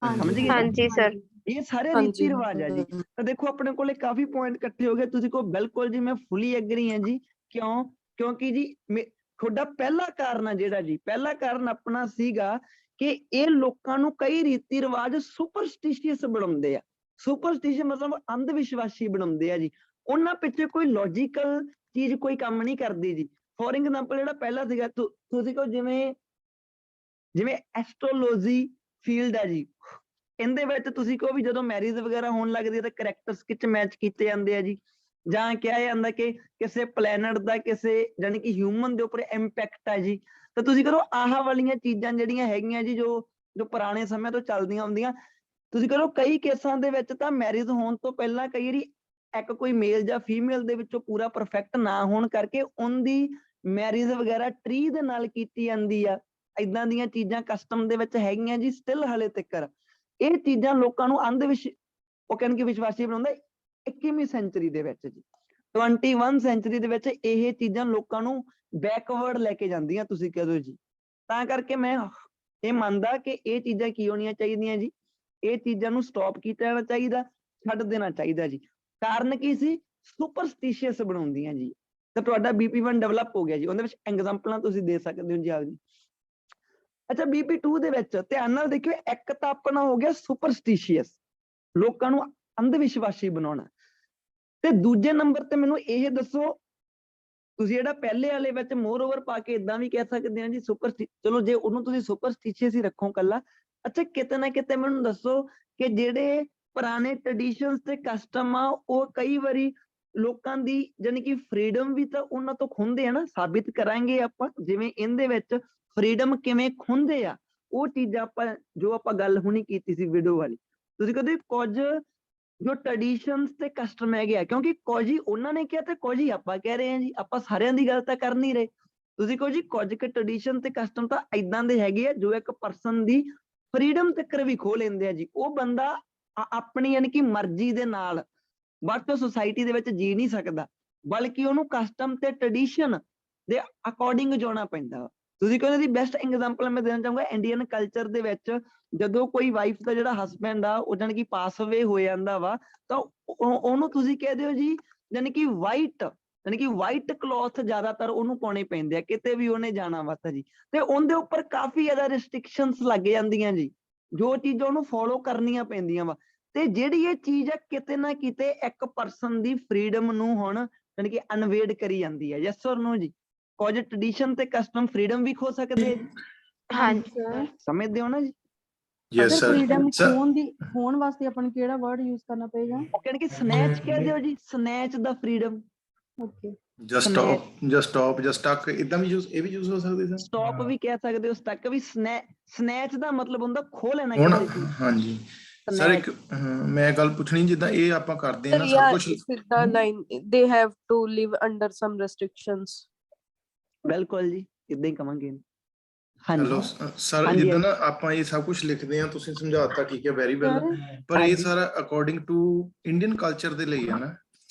ਸਮਝ ਗਏ? ਹਾਂਜੀ ਸਰ। ਇਹ ਸਾਰੇ ਰੀਤੀ ਰਿਵਾਜ ਆ ਜੀ। ਤਾਂ ਦੇਖੋ ਆਪਣੇ ਕੋਲੇ ਕਾਫੀ ਪੁਆਇੰਟ ਇਕੱਠੇ ਹੋ ਗਏ। ਤੁਸੀਂ ਕਹੋ ਬਿਲਕੁਲ ਜੀ ਮੈਂ ਫੁੱਲੀ ਐਗਰੀ ਹਾਂ ਜੀ। ਕਿਉਂ? ਕਿਉਂਕਿ ਜੀ ਤੁਹਾਡਾ ਪਹਿਲਾ ਕਾਰਨ ਆ ਜਿਹੜਾ ਜੀ, ਪਹਿਲਾ ਕਾਰਨ ਆਪਣਾ ਸੀਗਾ ਕਿ ਇਹ ਲੋਕਾਂ ਨੂੰ ਕਈ ਰੀਤੀ ਰਿਵਾਜ ਸੁਪਰਸਟੀਸ਼ੀਅਸ ਬਣਾਉਂਦੇ ਆ। ਸੁਪਰਸਟੀਸ਼ਨ ਮਤਲਬ ਅੰਧ ਵਿਸ਼ਵਾਸੀ ਬਣਾਉਂਦੇ ਆ ਜੀ। ਉਹਨਾਂ ਪਿੱਛੇ ਕੋਈ ਲੌਜੀਕਲ ਚੀਜ਼ ਕੋਈ ਕੰਮ ਨਹੀਂ ਕਰਦੀ ਜੀ। ਫੋਰ ਐਗਜ਼ਾਮਪਲ ਜਿਹੜਾ ਪਹਿਲਾ ਸੀਗਾ, ਤੁਸੀਂ ਕਹੋ ਜਿਵੇਂ ਐਸਟ੍ਰੋਲੋਜੀ ਫੀਲਡ ਹੈ ਜੀ, ਇਹਦੇ ਵਿੱਚ ਤੁਸੀਂ ਕਹੋ ਵੀ ਜਦੋਂ ਮੈਰਿਜ ਵਗੈਰਾ ਹੋਣ ਲੱਗਦੀ ਹੈ ਤਾਂ ਕਰੈਕਟਰ ਸਕਿੱਚ ਮੈਚ ਕੀਤੇ ਜਾਂਦੇ ਆ ਜੀ। ਜਾਂ ਕਿਹਾ ਜਾਂਦਾ ਕਿ ਕਿਸੇ ਪਲੈਨਟ ਦਾ ਕਿਸੇ ਜਾਣੀ ਕਿ ਹਿਊਮਨ ਦੇ ਉੱਪਰ ਇੰਪੈਕਟ ਹੈ ਜੀ। ਤਾਂ ਤੁਸੀਂ ਕਰੋ ਆਹ ਵਾਲੀਆਂ ਚੀਜ਼ਾਂ ਜਿਹੜੀਆਂ ਹੈਗੀਆਂ ਜੀ, ਜੋ ਪੁਰਾਣੇ ਸਮੇਂ ਤੋਂ ਚੱਲਦੀਆਂ ਹੁੰਦੀਆਂ। ਤੁਸੀਂ ਕਰੋ ਕਈ ਕੇਸਾਂ ਦੇ ਵਿੱਚ ਤਾਂ ਮੈਰਿਜ ਹੋਣ ਤੋਂ ਪਹਿਲਾਂ ਕਈ ਵਾਰੀ ਇੱਕ ਕੋਈ ਮੇਲ ਜਾਂ ਫੀਮੇਲ ਦੇ ਵਿੱਚੋਂ ਪੂਰਾ ਪਰਫੈਕਟ ਨਾ ਹੋਣ ਕਰਕੇ ਉਹਦੀ ਮੈਰਿਜ ਵਗੈਰਾ ਟਰੀ ਦੇ ਨਾਲ ਕੀਤੀ ਜਾਂਦੀ ਆ। ਏਦਾਂ ਦੀਆਂ ਚੀਜ਼ਾਂ ਕਸਟਮ ਦੇ ਵਿੱਚ ਹੈਗੀਆਂ ਜੀ ਸਟਿਲ ਹਾਲੇ ਤੱਕ। ਇਹ ਚੀਜ਼ਾਂ ਲੋਕਾਂ ਨੂੰ ਉਹ ਕਹਿਣ ਕਿ ਵਿਸ਼ਵਾਸੀ ਬਣਾਉਂਦਾ 21ਵੀਂ ਸੈਂਚਰੀ ਦੇ ਵਿੱਚ ਜੀ, 21 ਸੈਂਚਰੀ ਦੇ ਵਿੱਚ ਇਹ ਚੀਜ਼ਾਂ ਲੋਕਾਂ ਨੂੰ ਬੈਕਵਰਡ ਲੈ ਕੇ ਜਾਂਦੀਆਂ, ਤੁਸੀਂ ਕਹਿ ਦਿਓ ਜੀ। ਤਾਂ ਕਰਕੇ ਮੈਂ ਇਹ ਮੰਨਦਾ ਕਿ ਇਹ ਚੀਜ਼ਾਂ ਕੀ ਹੋਣੀਆਂ ਚਾਹੀਦੀਆਂ ਜੀ, ਇਹ ਚੀਜ਼ਾਂ ਨੂੰ ਸਟਾਪ ਕੀਤਾ ਜਾਣਾ ਚਾਹੀਦਾ, ਛੱਡ ਦੇਣਾ ਚਾਹੀਦਾ ਜੀ। ਕਾਰਨ ਕੀ ਸੀ? ਸੁਪਰਸਟੀਸ਼ੀਅਸ ਬਣਾਉਂਦੀਆਂ ਜੀ। ਤਾਂ ਤੁਹਾਡਾ BP1 ਡਿਵੈਲਪ ਹੋ ਗਿਆ ਜੀ। ਉਹਦੇ ਵਿੱਚ ਐਗਜ਼ਾਮਪਲਾਂ ਤੁਸੀਂ ਦੇ ਸਕਦੇ ਹੋ ਜੀ ਆਪਦੀ। ਅੱਛਾ BP2 ਦੇ ਵਿੱਚ ਧਿਆਨ ਨਾਲ ਦੇਖਿਓ, ਇੱਕ ਤਾਂ ਆਪਣਾ ਹੋ ਗਿਆ ਸੁਪਰਸਟੀਸ਼ੀਅਸ, ਲੋਕਾਂ ਨੂੰ ਅੰਧ ਵਿਸ਼ਵਾਸੀ ਬਣਾਉਣਾ। ਤੇ ਦੂਜੇ ਨੰਬਰ ਤੇ ਮੈਨੂੰ ਇਹ ਦੱਸੋ, ਤੁਸੀਂ ਜਿਹੜਾ ਪਹਿਲੇ ਵਾਲੇ ਵਿੱਚ ਮੋਰ ਓਵਰ ਪਾ ਕੇ ਇਦਾਂ ਵੀ ਕਹਿ ਸਕਦੇ ਆ ਜੀ ਚਲੋ ਜੇ ਉਹਨੂੰ ਤੁਸੀਂ ਸੁਪਰਸਟੀਸ਼ੀਅਸ ਹੀ ਰੱਖੋ ਕੱਲਾ। ਅੱਛਾ ਕਿਤੇ ਨਾ ਕਿਤੇ ਮੈਨੂੰ ਦੱਸੋ ਕਿ ਜਿਹੜੇ ਪੁਰਾਣੇ ਟ੍ਰੈਡੀਸ਼ਨਸ ਤੇ ਕਸਟਮ ਆ ਉਹ ਕਈ ਵਾਰੀ ਲੋਕਾਂ ਦੀ ਜਾਣੀ ਕਿ ਫਰੀडम ਵੀ ਤਾਂ ਉਹਨਾਂ ਤੋਂ ਖੁੰਦੇ ਆ ਨਾ। ਸਾਬਿਤ ਕਰਾਂਗੇ ਆਪਾਂ, ਜਿਵੇਂ ਇਹਦੇ ਵਿੱਚ ਫਰੀडम ਕਿਵੇਂ ਖੁੰਦੇ ਆ ਉਹ ਚੀਜ਼ਾਂ ਆਪਾਂ ਜੋ ਆਪਾਂ ਗੱਲ ਹੁਣੀ ਕੀਤੀ ਸੀ ਵਿਡੋ ਵਾਲੀ, ਤੁਸੀਂ ਕਹਿੰਦੇ ਕੁਝ ਜੋ ਟ੍ਰੈਡੀਸ਼ਨਸ ਤੇ ਕਸਟਮ ਹੈਗੇ ਆ, ਕਿਉਂਕਿ ਕੁਝ ਹੀ ਉਹਨਾਂ ਨੇ ਕਿਹਾ ਤੇ ਕੁਝ ਹੀ ਆਪਾਂ ਕਹਿ ਰਹੇ ਹਾਂ ਜੀ, ਆਪਾਂ ਸਾਰਿਆਂ ਦੀ ਗੱਲ ਤਾਂ ਕਰ ਨਹੀਂ ਰਹੇ। ਤੁਸੀਂ ਕਹੋ ਜੀ ਕੁਝ ਕੁ ਟ੍ਰੈਡੀਸ਼ਨ ਤੇ ਕਸਟਮ ਤਾਂ ਏਦਾਂ ਦੇ ਹੈਗੇ ਆ ਜੋ ਇੱਕ ਪਰਸਨ ਦੀ ਫਰੀਡਮ ਤੱਕ ਵੀ ਖੋਹ ਲੈਂਦੇ ਆ ਜੀ। ਉਹ ਬੰਦਾ ਆਪਣੀ ਯਾਨੀ ਕਿ ਮਰਜ਼ੀ ਦੇ ਨਾਲ ਬਟ ਸੁਸਾਇਟੀ ਦੇ ਵਿੱਚ ਜੀ ਨਹੀਂ ਸਕਦਾ, ਬਲਕਿ ਉਹਨੂੰ ਕਸਟਮ ਤੇ ਟ੍ਰੈਡੀਸ਼ਨ ਦੇ ਅਕੋਰਡਿੰਗ ਜਿਉਣਾ ਪੈਂਦਾ ਵਾ। ਤੁਸੀਂ ਕਹਿੰਦੇ ਦੀ ਬੈਸਟ ਐਗਜ਼ਾਮਪਲ ਮੈਂ ਦੇਣਾ ਚਾਹੂੰਗਾ, ਇੰਡੀਅਨ ਕਲਚਰ ਦੇ ਵਿੱਚ ਜਦੋਂ ਕੋਈ ਵਾਈਫ ਦਾ ਜਿਹੜਾ ਹਸਬੈਂਡ ਆ ਉਹ ਜਾਣੀ ਕਿ ਪਾਸ ਅਵੇ ਹੋ ਜਾਂਦਾ ਵਾ, ਤਾਂ ਉਹਨੂੰ ਤੁਸੀਂ ਕਹਿ ਦਿਓ ਜੀ ਜਾਣੀ ਕਿ ਵਾਈਟ ਕਲੋਥ ਜ਼ਿਆਦਾਤਰ ਉਹਨੂੰ ਪਾਉਣੇ ਪੈਂਦੇ ਆ ਕਿਤੇ ਵੀ ਉਹਨੇ ਜਾਣਾ ਵਾ ਤਾਂ ਜੀ। ਤੇ ਉਹਦੇ ਉੱਪਰ ਕਾਫੀ ਜ਼ਿਆਦਾ ਰਿਸਟ੍ਰਿਕਸ਼ਨਸ ਲੱਗ ਜਾਂਦੀਆਂ ਜੀ, ਜੋ ਚੀਜ਼ਾਂ ਉਹਨੂੰ ਫੋਲੋ ਕਰਨੀਆਂ ਪੈਂਦੀਆਂ ਵਾ। ਤੇ ਜਿਹੜੀ ਇਹ ਚੀਜ਼ ਆ ਕਿਤੇ ਨਾ ਕਿਤੇ ਇੱਕ ਪਰਸਨ ਦੀ ਫਰੀਡਮ ਨੂੰ ਹੁਣ ਜਾਣੀ ਕਿ ਅਨਵੇਡ ਕਰੀ ਜਾਂਦੀ ਹੈ। ਯੈਸ ਔਰ ਨੋ ਜੀ? ਕੁਝ ਟ੍ਰੈਡੀਸ਼ਨ ਤੇ ਕਸਟਮ ਫਰੀਡਮ ਵੀ ਖੋ ਸਕਦੇ ਆ ਜੀ, ਹਾਂਜੀ ਸਮਝਦੇ ਹੋ ਨਾ ਜੀ? Yes sir. ਫਰੀਡਮ ਹੋਣ ਵਾਸਤੇ ਆਪਾਂ ਨੂੰ ਕਿਹੜਾ ਵਰਡ ਯੂਜ਼ ਕਰਨਾ ਪਏਗਾ? ਉਹ ਕਹਿਣ ਕਿ ਸਨੈਚ ਕਹਿ ਦਿਓ ਜੀ, ਸਨੈਚ ਦਾ freedom. Okay, just stop just stuck ਇਦਾਂ ਵੀ ਯੂਜ਼, ਇਹ ਵੀ ਯੂਜ਼ ਹੋ ਸਕਦੇ ਸਰ। ਸਟਾਪ ਵੀ ਕਹਿ ਸਕਦੇ ਹੋ, ਸਟਕ ਵੀ। ਸਨੈਚ ਦਾ ਮਤਲਬ ਹੁੰਦਾ ਖੋਹ ਲੈਣਾ ਹੁਣ ਕਿਸੇ ਚੀਜ਼। ਹਾਂਜੀ ਸਰ ਇੱਕ ਮੈਂ ਗੱਲ ਪੁੱਛਣੀ, ਜਿੱਦਾਂ ਇਹ ਆਪਾਂ ਕਰਦੇ ਆ ਨਾ ਸਭ ਕੁਝ ਸਿੱਧਾ line they have to live under some restrictions. ਬਿਲਕੁਲ ਜੀ, ਇਦਾਂ ਹੀ ਕਵਾਂਗੇ। ਹੈਲੋ ਹਾਂਜੀ ਸਰ, ਹਾਂਜੀ, ਜਿੱਦਾਂ ਨਾ ਆਪਾਂ ਇਹ ਸਭ ਕੁਝ ਲਿਖਦੇ ਆ, ਤੁਸੀਂ ਸਮਝਾਤਾ ਠੀਕ ਹੈ, ਵੈਰੀ ਵੈਲ, ਪਰ ਇਹ ਹਾਂਜੀ। ਸਾਰਾ ਅਕੋਰਡਿੰਗ ਟੂ ਇੰਡੀਅਨ ਕਲਚਰ ਦੇ ਲਈ ਹੈ ਨਾ।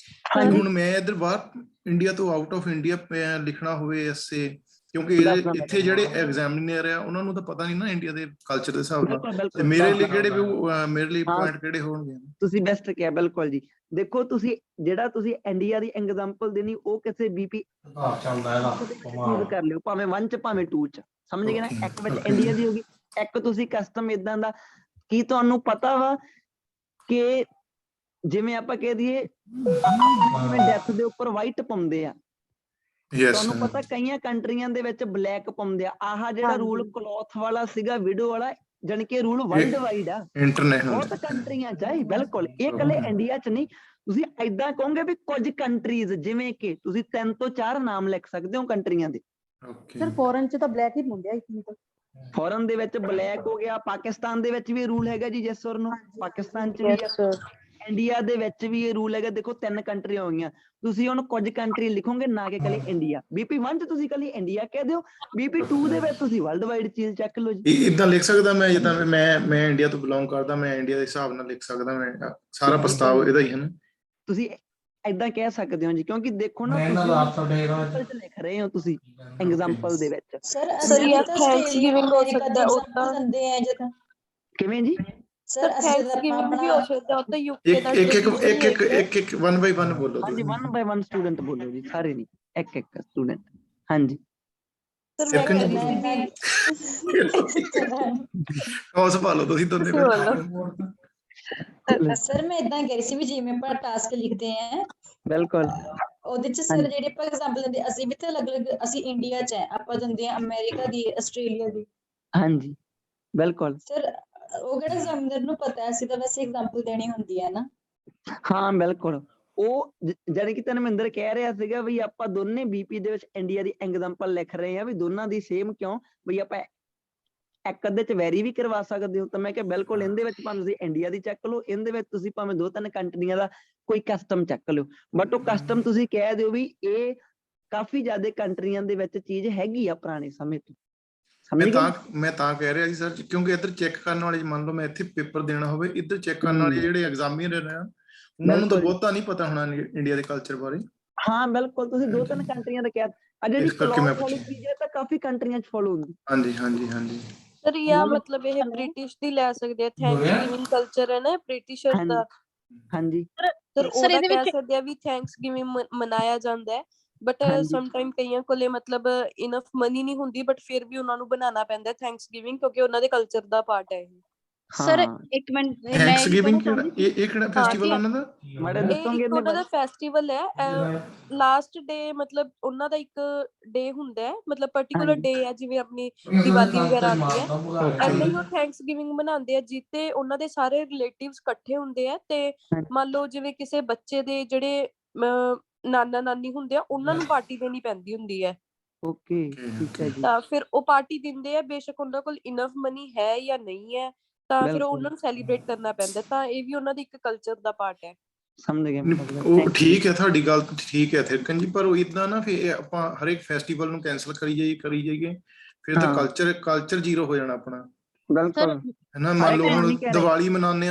ਹਾਂਜੀ। ਹੁਣ ਮੈਂ ਇੱਧਰ ਬਾਹਰ ਇੰਡੀਆ ਤੋਂ ਆਊਟ ਆਫ ਇੰਡੀਆ ਲਿਖਣਾ ਹੋਵੇ ਐਸੇ, ਕਿਉਂਕਿ ਇੱਥੇ ਜਿਹੜੇ ਐਗਜ਼ਾਮੀਨਰ ਆ ਉਹਨਾਂ ਨੂੰ ਤਾਂ ਪਤਾ ਨਹੀਂ ਨਾ ਇੰਡੀਆ ਦੇ ਕਲਚਰ ਦੇ ਹਿਸਾਬ ਨਾਲ, ਬਿਲਕੁਲ ਤੇ ਬਿਲਕੁਲ ਮੇਰੇ ਲਈ ਮੇਰੇ ਲਈ ਹਾਂ, ਪੁਆਇੰਟ ਕਿਹੜੇ ਹੋਣਗੇ? ਤੁਸੀਂ ਬੈਸਟ ਕਿਹਾ, ਬਿਲਕੁਲ ਜੀ। ਦੇਖੋ ਤੁਸੀਂ ਜਿਹੜਾ ਤੁਸੀਂ ਇੰਡੀਆ ਦੀ ਐਗਜ਼ਾਮਪਲ ਦੇਣੀ, ਉਹ ਕਿਸੇ ਬੀਪੀ ਯੂਜ਼ ਕਰ ਲਿਓ, ਭਾਵੇਂ 1 ਚ ਭਾਵੇਂ 2 ਚ, ਸਮਝ ਗਏ ਨਾ? ਇੱਕ ਵਿੱਚ ਇੰਡੀਆ ਦੀ ਹੋ ਗਈ, ਇੱਕ ਤੁਸੀਂ ਕਸਟਮ ਇਦਾਂ ਦਾ। ਕੀ ਤੁਹਾਨੂੰ ਪਤਾ ਵਾ ਕਿ ਜਿਵੇਂ ਆਪਾਂ ਕਹਿ ਦਈਏ ਡੈਥ ਦੇ ਉੱਪਰ ਵਾਈਟ ਪਾਉਂਦੇ ਆ, ਤੁਹਾਨੂੰ ਪਤਾ ਕਈਆਂ ਕੰਟਰੀਆਂ ਦੇ ਵਿੱਚ ਬਲੈਕ ਪਾਉਂਦੇ ਆ। ਆਹ ਜਿਹੜਾ ਰੂਲ ਕਲੋਥ ਵਾਲਾ ਸੀਗਾ ਵਿਡੋ ਵਾਲਾ, ਜਾਣੀ ਕਿ ਰੂਲ ਵਰਲਡ ਵਾਈਡ ਆ, ਇੰਟਰਨੈਸ਼ਨਲ ਬਹੁਤ ਕੰਟਰੀਆਂ ਚ ਹੈ। ਬਿਲਕੁਲ, ਇਹ ਇਕੱਲੇ ਇੰਡੀਆ ਚ ਨਹੀਂ। ਤੁਸੀਂ ਏਦਾਂ ਕਹੋਗੇ ਵੀ ਕੁਝ ਕੰਟਰੀਜ਼, ਜਿਵੇਂ ਕਿ ਤੁਸੀਂ 3 ਤੋਂ 4 ਨਾਮ ਲਿਖ ਸਕਦੇ ਹੋ ਕੰਟਰੀਆਂ ਦੇ। ਸਰ ਫੋਰਨ ਚ ਤਾਂ ਬਲੈਕ ਹੀ ਪਾਉਂਦੇ ਆ, ਆਈ ਥਿੰਕ। ਫੋਰਨ ਦੇ ਵਿੱਚ ਬਲੈਕ ਹੋ ਗਿਆ, ਪਾਕਿਸਤਾਨ ਦੇ ਵਿੱਚ ਵੀ ਰੂਲ ਹੈਗਾ ਜੀ, ਜੈਸ ਔਰ ਨੋ? ਪਾਕਿਸਤਾਨ ਚ ਵੀ ਆ, ਇੰਡੀਆ ਦੇ ਵਿੱਚ ਵੀ ਇਹ ਰੂਲ ਹੈਗਾ। ਦੇਖੋ 3 ਕੰਟਰੀਆਂ ਹੋ ਗਈਆਂ, ਤੁਸੀਂ ਹੁਣ ਕੁਝ ਕੰਟਰੀ ਲਿਖੋਗੇ, ਨਾ ਕਿ ਕੱਲੀ ਇੰਡੀਆ। ਬੀਪੀ 1 ਚ ਤੁਸੀਂ ਕੱਲੀ ਇੰਡੀਆ ਕਹਿ ਦਿਓ, ਬੀਪੀ 2 ਦੇ ਵਿੱਚ ਤੁਸੀਂ ਵਰਲਡ ਵਾਈਡ ਚੀਜ਼ ਚੱਕ ਲਓ ਜੀ। ਇਦਾਂ ਲਿਖ ਸਕਦਾ ਮੈਂ, ਜਿੱਦਾਂ ਮੈਂ ਇੰਡੀਆ ਤੋਂ ਬਿਲੋਂਗ ਕਰਦਾ, ਮੈਂ ਇੰਡੀਆ ਦੇ ਹਿਸਾਬ ਨਾਲ ਲਿਖ ਸਕਦਾ, ਮੈਂ ਸਾਰਾ ਪ੍ਰਸਤਾਵ ਇਹਦਾ ਹੀ ਹੈ ਨਾ? ਤੁਸੀਂ ਏਦਾਂ ਕਹਿ ਸਕਦੇ ਹੋ ਜੀ, ਕਿਉਂਕਿ ਦੇਖੋ ਨਾ ਤੁਸੀਂ ਲਿਖ ਰਹੇ ਹੋ ਤੁਸੀਂ ਐਗਜ਼ਾਮਪਲ ਦੇ ਵਿੱਚ। ਸਰ ਸਰ ਅਸੀਂ ਯਾਰ ਤਾਂ ਥੈਂਕਸ ਗਿਵਿੰਗ ਹੋ ਅਮਰੀਕਾ ਦੀ ਸਕਦਾ ਐਗਜ਼ਾਮਪਲ ਉਦਾਂ। ਦਿੰਦੇ ਆ ਜਦੋਂ। ਕਿਵੇਂ ਜੀ? ਸਰ ਅਸੀਂ ਥੈਂਕਸ ਗਿਵਿੰਗ ਵੀ ਹੋ ਸਕਦਾ, ਉਹ ਤਾਂ ਯੂਕੇ ਦਾ ਇੱਕ 1 ਬਾਈ 1 ਬੋਲੋ ਹਾਂਜੀ, 1 ਬਾਈ 1 ਸਟੂਡੈਂਟ ਬੋਲੋ ਜੀ, ਸਾਰੇ ਨਹੀਂ, ਇੱਕ ਇੱਕ ਸਟੂਡੈਂਟ। ਹਾਂਜੀ ਸਰ ਮੈਂ ਕਹਿੰਦੀ ਹੌਸ ਪਾਲੋ ਤੁਸੀਂ ਦੋਨੇ। ਸਰ ਮੈਂ ਇਦਾਂ ਕਹਿ ਰਹੀ ਸੀ ਵੀ ਜਿਵੇਂ ਆਪਾਂ ਟਾਸਕ ਲਿਖਦੇ ਆ, ਬਿਲਕੁਲ ਉਹਦੇ ਚ ਸਰ ਜਿਹੜੇ ਆਪਾਂ ਐਗਜ਼ਾਮਪਲ ਦਿੰਦੇ, ਅਸੀਂ ਵੀ ਤਾਂ ਅਲੱਗ-ਅਲੱਗ, ਅਸੀਂ ਇੰਡੀਆ ਚ ਹੈ, ਆਪਾਂ ਦਿੰਦੇ ਆ ਅਮਰੀਕਾ ਦੀ, ਆਸਟ੍ਰੇਲੀਆ ਦੀ। ਹਾਂਜੀ ਬਿਲਕੁਲ। ਸਰ ਉਹ ਕਿਹੜਾ ਐਗਜ਼ਾਮੀਨਰ ਨੂੰ ਪਤਾ, ਅਸੀਂ ਤਾਂ ਵੈਸੇ ਐਗਜ਼ਾਮਪਲ ਦੇਣੀ ਹੁੰਦੀ ਹੈ ਨਾ। ਹਾਂ ਬਿਲਕੁਲ, ਉਹ ਜਾਨੀ ਕਿ ਧਰਮਿੰਦਰ ਕਹਿ ਰਿਹਾ ਸੀਗਾ ਵੀ ਆਪਾਂ ਦੋਨੇ ਬੀਪੀ ਦੇ ਵਿੱਚ ਇੰਡੀਆ ਦੀ ਐਗਜ਼ਾਮਪਲ ਲਿਖ ਰਹੇ ਆ, ਵੀ ਦੋਨਾਂ ਦੀ ਸੇਮ ਕਿਉਂ, ਵੀ ਆਪਾਂ ਇੱਕ ਅੱਧੇ ਚ ਵੈਰੀ ਵੀ ਕਰਵਾ ਸਕਦੇ ਹੋ। ਤਾਂ ਮੈਂ ਕਿਹਾ ਬਿਲਕੁਲ, ਇਹਦੇ ਵਿੱਚ ਭਾਵੇਂ ਤੁਸੀਂ ਇੰਡੀਆ ਦੀ ਚੱਕ ਲਓ, ਇਹਦੇ ਵਿੱਚ ਤੁਸੀਂ ਭਾਵੇਂ 2-3 ਕੰਟਰੀਆਂ ਦਾ ਕੋਈ ਕਸਟਮ ਚੱਕ ਲਿਓ, ਬਟ ਉਹ ਕਸਟਮ ਤੁਸੀਂ ਕਹਿ ਦਿਓ ਵੀ ਇਹ ਕਾਫੀ ਜ਼ਿਆਦਾ ਕੰਟਰੀਆਂ ਦੇ ਵਿੱਚ ਚੀਜ਼ ਹੈਗੀ ਆ ਪੁਰਾਣੇ ਸਮੇਂ ਤੋਂ। ਮੈਂ ਤਾਂ ਕਹਿ ਰਿਹਾ ਸੀ ਸਰ, ਕਿਉਂਕਿ ਇੱਧਰ ਚੈੱਕ ਕਰਨ ਵਾਲੇ, ਮੰਨ ਲਓ ਮੈਂ ਇੱਥੇ ਪੇਪਰ ਦੇਣਾ ਹੋਵੇ, ਇੱਧਰ ਚੈੱਕ ਕਰਨ ਵਾਲੇ ਜਿਹੜੇ ਐਗਜ਼ਾਮੀਨਰ ਆ, ਉਹਨਾਂ ਨੂੰ ਤਾਂ ਬਹੁਤਾ ਨਹੀਂ ਪਤਾ ਹੋਣਾ ਇੰਡੀਆ ਦੇ ਕਲਚਰ ਬਾਰੇ। ਹਾਂ ਬਿਲਕੁਲ, ਤੁਸੀਂ 2-3 ਕੰਟਰੀਆਂ ਦਾ ਕਿਹਾ, ਆ ਜਿਹੜੀ ਕਲੌਥ ਵਾਲੀ ਚੀਜ਼ ਹੈ ਤਾਂ ਕਾਫੀ ਕੰਟਰੀਆਂ ਚ ਫੋਲੋ ਹੁੰਦੀ। ਹਾਂਜੀ ਹਾਂਜੀ ਹਾਂਜੀ ਸਰ ਯਾ ਮਤਲਬ ਇਹ ਬ੍ਰਿਟਿਸ਼ ਦੀ ਲੈ ਸਕਦੇ ਆ, ਥੈਂਕਸ ਗਿਵਿੰਗ ਕਲਚਰ ਹੈ ਨਾ ਬ੍ਰਿਟਿਸ਼ਰਸ ਦਾ। ਹਾਂਜੀ ਸਰ ਉਹਦਾ ਕਹਿ ਸਕਦੇ ਆ ਵੀ ਥੈਂਕਸ ਗਿਵਿੰਗ ਮਨਾਇਆ ਜਾਂਦਾ ਹੈ, ਬਟ ਸਮ ਟਾਈਮ ਕਈਆਂ ਕੋਲੇ ਮਤਲਬ ਇਨਫ ਮਨੀ ਨਹੀਂ ਹੁੰਦੀ, ਬਟ ਫਿਰ ਵੀ ਉਹਨਾਂ ਨੂੰ ਬਣਾਉਣਾ ਪੈਂਦਾ ਥੈਂਕਸ ਗਿਵਿੰਗ, ਕਿਉਂਕਿ ਉਹਨਾਂ ਦੇ ਕਲਚਰ ਦਾ ਪਾਰਟ ਹੈ ਇਹ। ਸਰ ਇੱਕ ਮਿੰਟ, ਥੈਂਕਸ ਗਿਵਿੰਗ ਇਹ ਕਿਹੜਾ ਫੈਸਟੀਵਲ ਉਹਨਾਂ ਦਾ? ਇਹ ਉਹਨਾਂ ਦਾ ਫੈਸਟੀਵਲ ਹੈ, ਲਾਸਟ ਡੇ, ਮਤਲਬ ਉਹਨਾਂ ਦਾ ਇੱਕ ਡੇ ਹੁੰਦਾ ਹੈ, ਮਤਲਬ ਪਾਰਟਿਕੂਲਰ ਡੇ ਹੈ, ਜਿਵੇਂ ਆਪਣੀ ਦੀਵਾਲੀ ਵਗੈਰਾ ਆਉਂਦੀ ਹੈ, ਏਦਾਂ ਹੀ ਉਹ ਥੈਂਕਸ ਗਿਵਿੰਗ ਮਨਾਉਂਦੇ ਆ, ਜਿੱਤੇ ਉਹਨਾਂ ਦੇ ਸਾਰੇ ਰਿਲੇਟਿਵਸ ਇਕੱਠੇ ਹੁੰਦੇ ਆ, ਤੇ ਮੰਨ ਲਓ ਜਿਵੇਂ ਕਿਸੇ ਬੱਚੇ ਦੇ ਜਿਹੜੇ ਨਾਨਾ ਨਾਨੀ ਹੁੰਦੇ ਆ, ਉਹਨਾਂ ਨੂੰ ਪਾਰਟੀ ਦੇਣੀ ਪੈਂਦੀ ਹੁੰਦੀ ਹੈ। ਓਕੇ ਠੀਕ ਹੈ ਜੀ ਤਾਂ ਫਿਰ ਉਹ ਪਾਰਟੀ ਦਿੰਦੇ ਆ, ਬੇਸ਼ੱਕ ਉਹਨਾਂ ਕੋਲ ਇਨਫ ਮਨੀ ਹੈ ਜਾਂ ਨਹੀਂ ਹੈ, ਤਾਂ ਫਿਰ ਬਿਲਕੁਲ। ਉਹਨਾਂ ਨੂੰ ਸੈਲੀਬ੍ਰੇਟ ਕਰਨਾ ਪੈਂਦਾ। ਤਾਂ ਇਹ ਵੀ ਉਹਨਾਂ ਦੀ ਇੱਕ ਕਲਚਰ ਦਾ ਪਾਰਟ ਹੈ। ਸਮਝ ਗਿਆ ਉਹ ਠੀਕ ਹੈ, ਤੁਹਾਡੀ ਗੱਲ ਠੀਕ ਹੈ ਥਿਰਕਨ ਜੀ, ਪਰ ਉਹ ਇਦਾਂ ਨਾ ਫਿਰ ਆਪਾਂ ਹਰੇਕ ਫੈਸਟੀਵਲ ਨੂੰ ਕੈਨਸਲ ਕਰੀ ਜਾਈਏ ਫਿਰ ਤਾਂ ਕਲਚਰ ਜ਼ੀਰੋ ਹੋ ਜਾਣਾ ਆਪਣਾ। ਬਿਲਕੁਲ ਹੈ ਨਾ, ਮੰਨ ਲਓ ਹੁਣ ਦੀਵਾਲੀ ਮਨਾਉਂਦੇ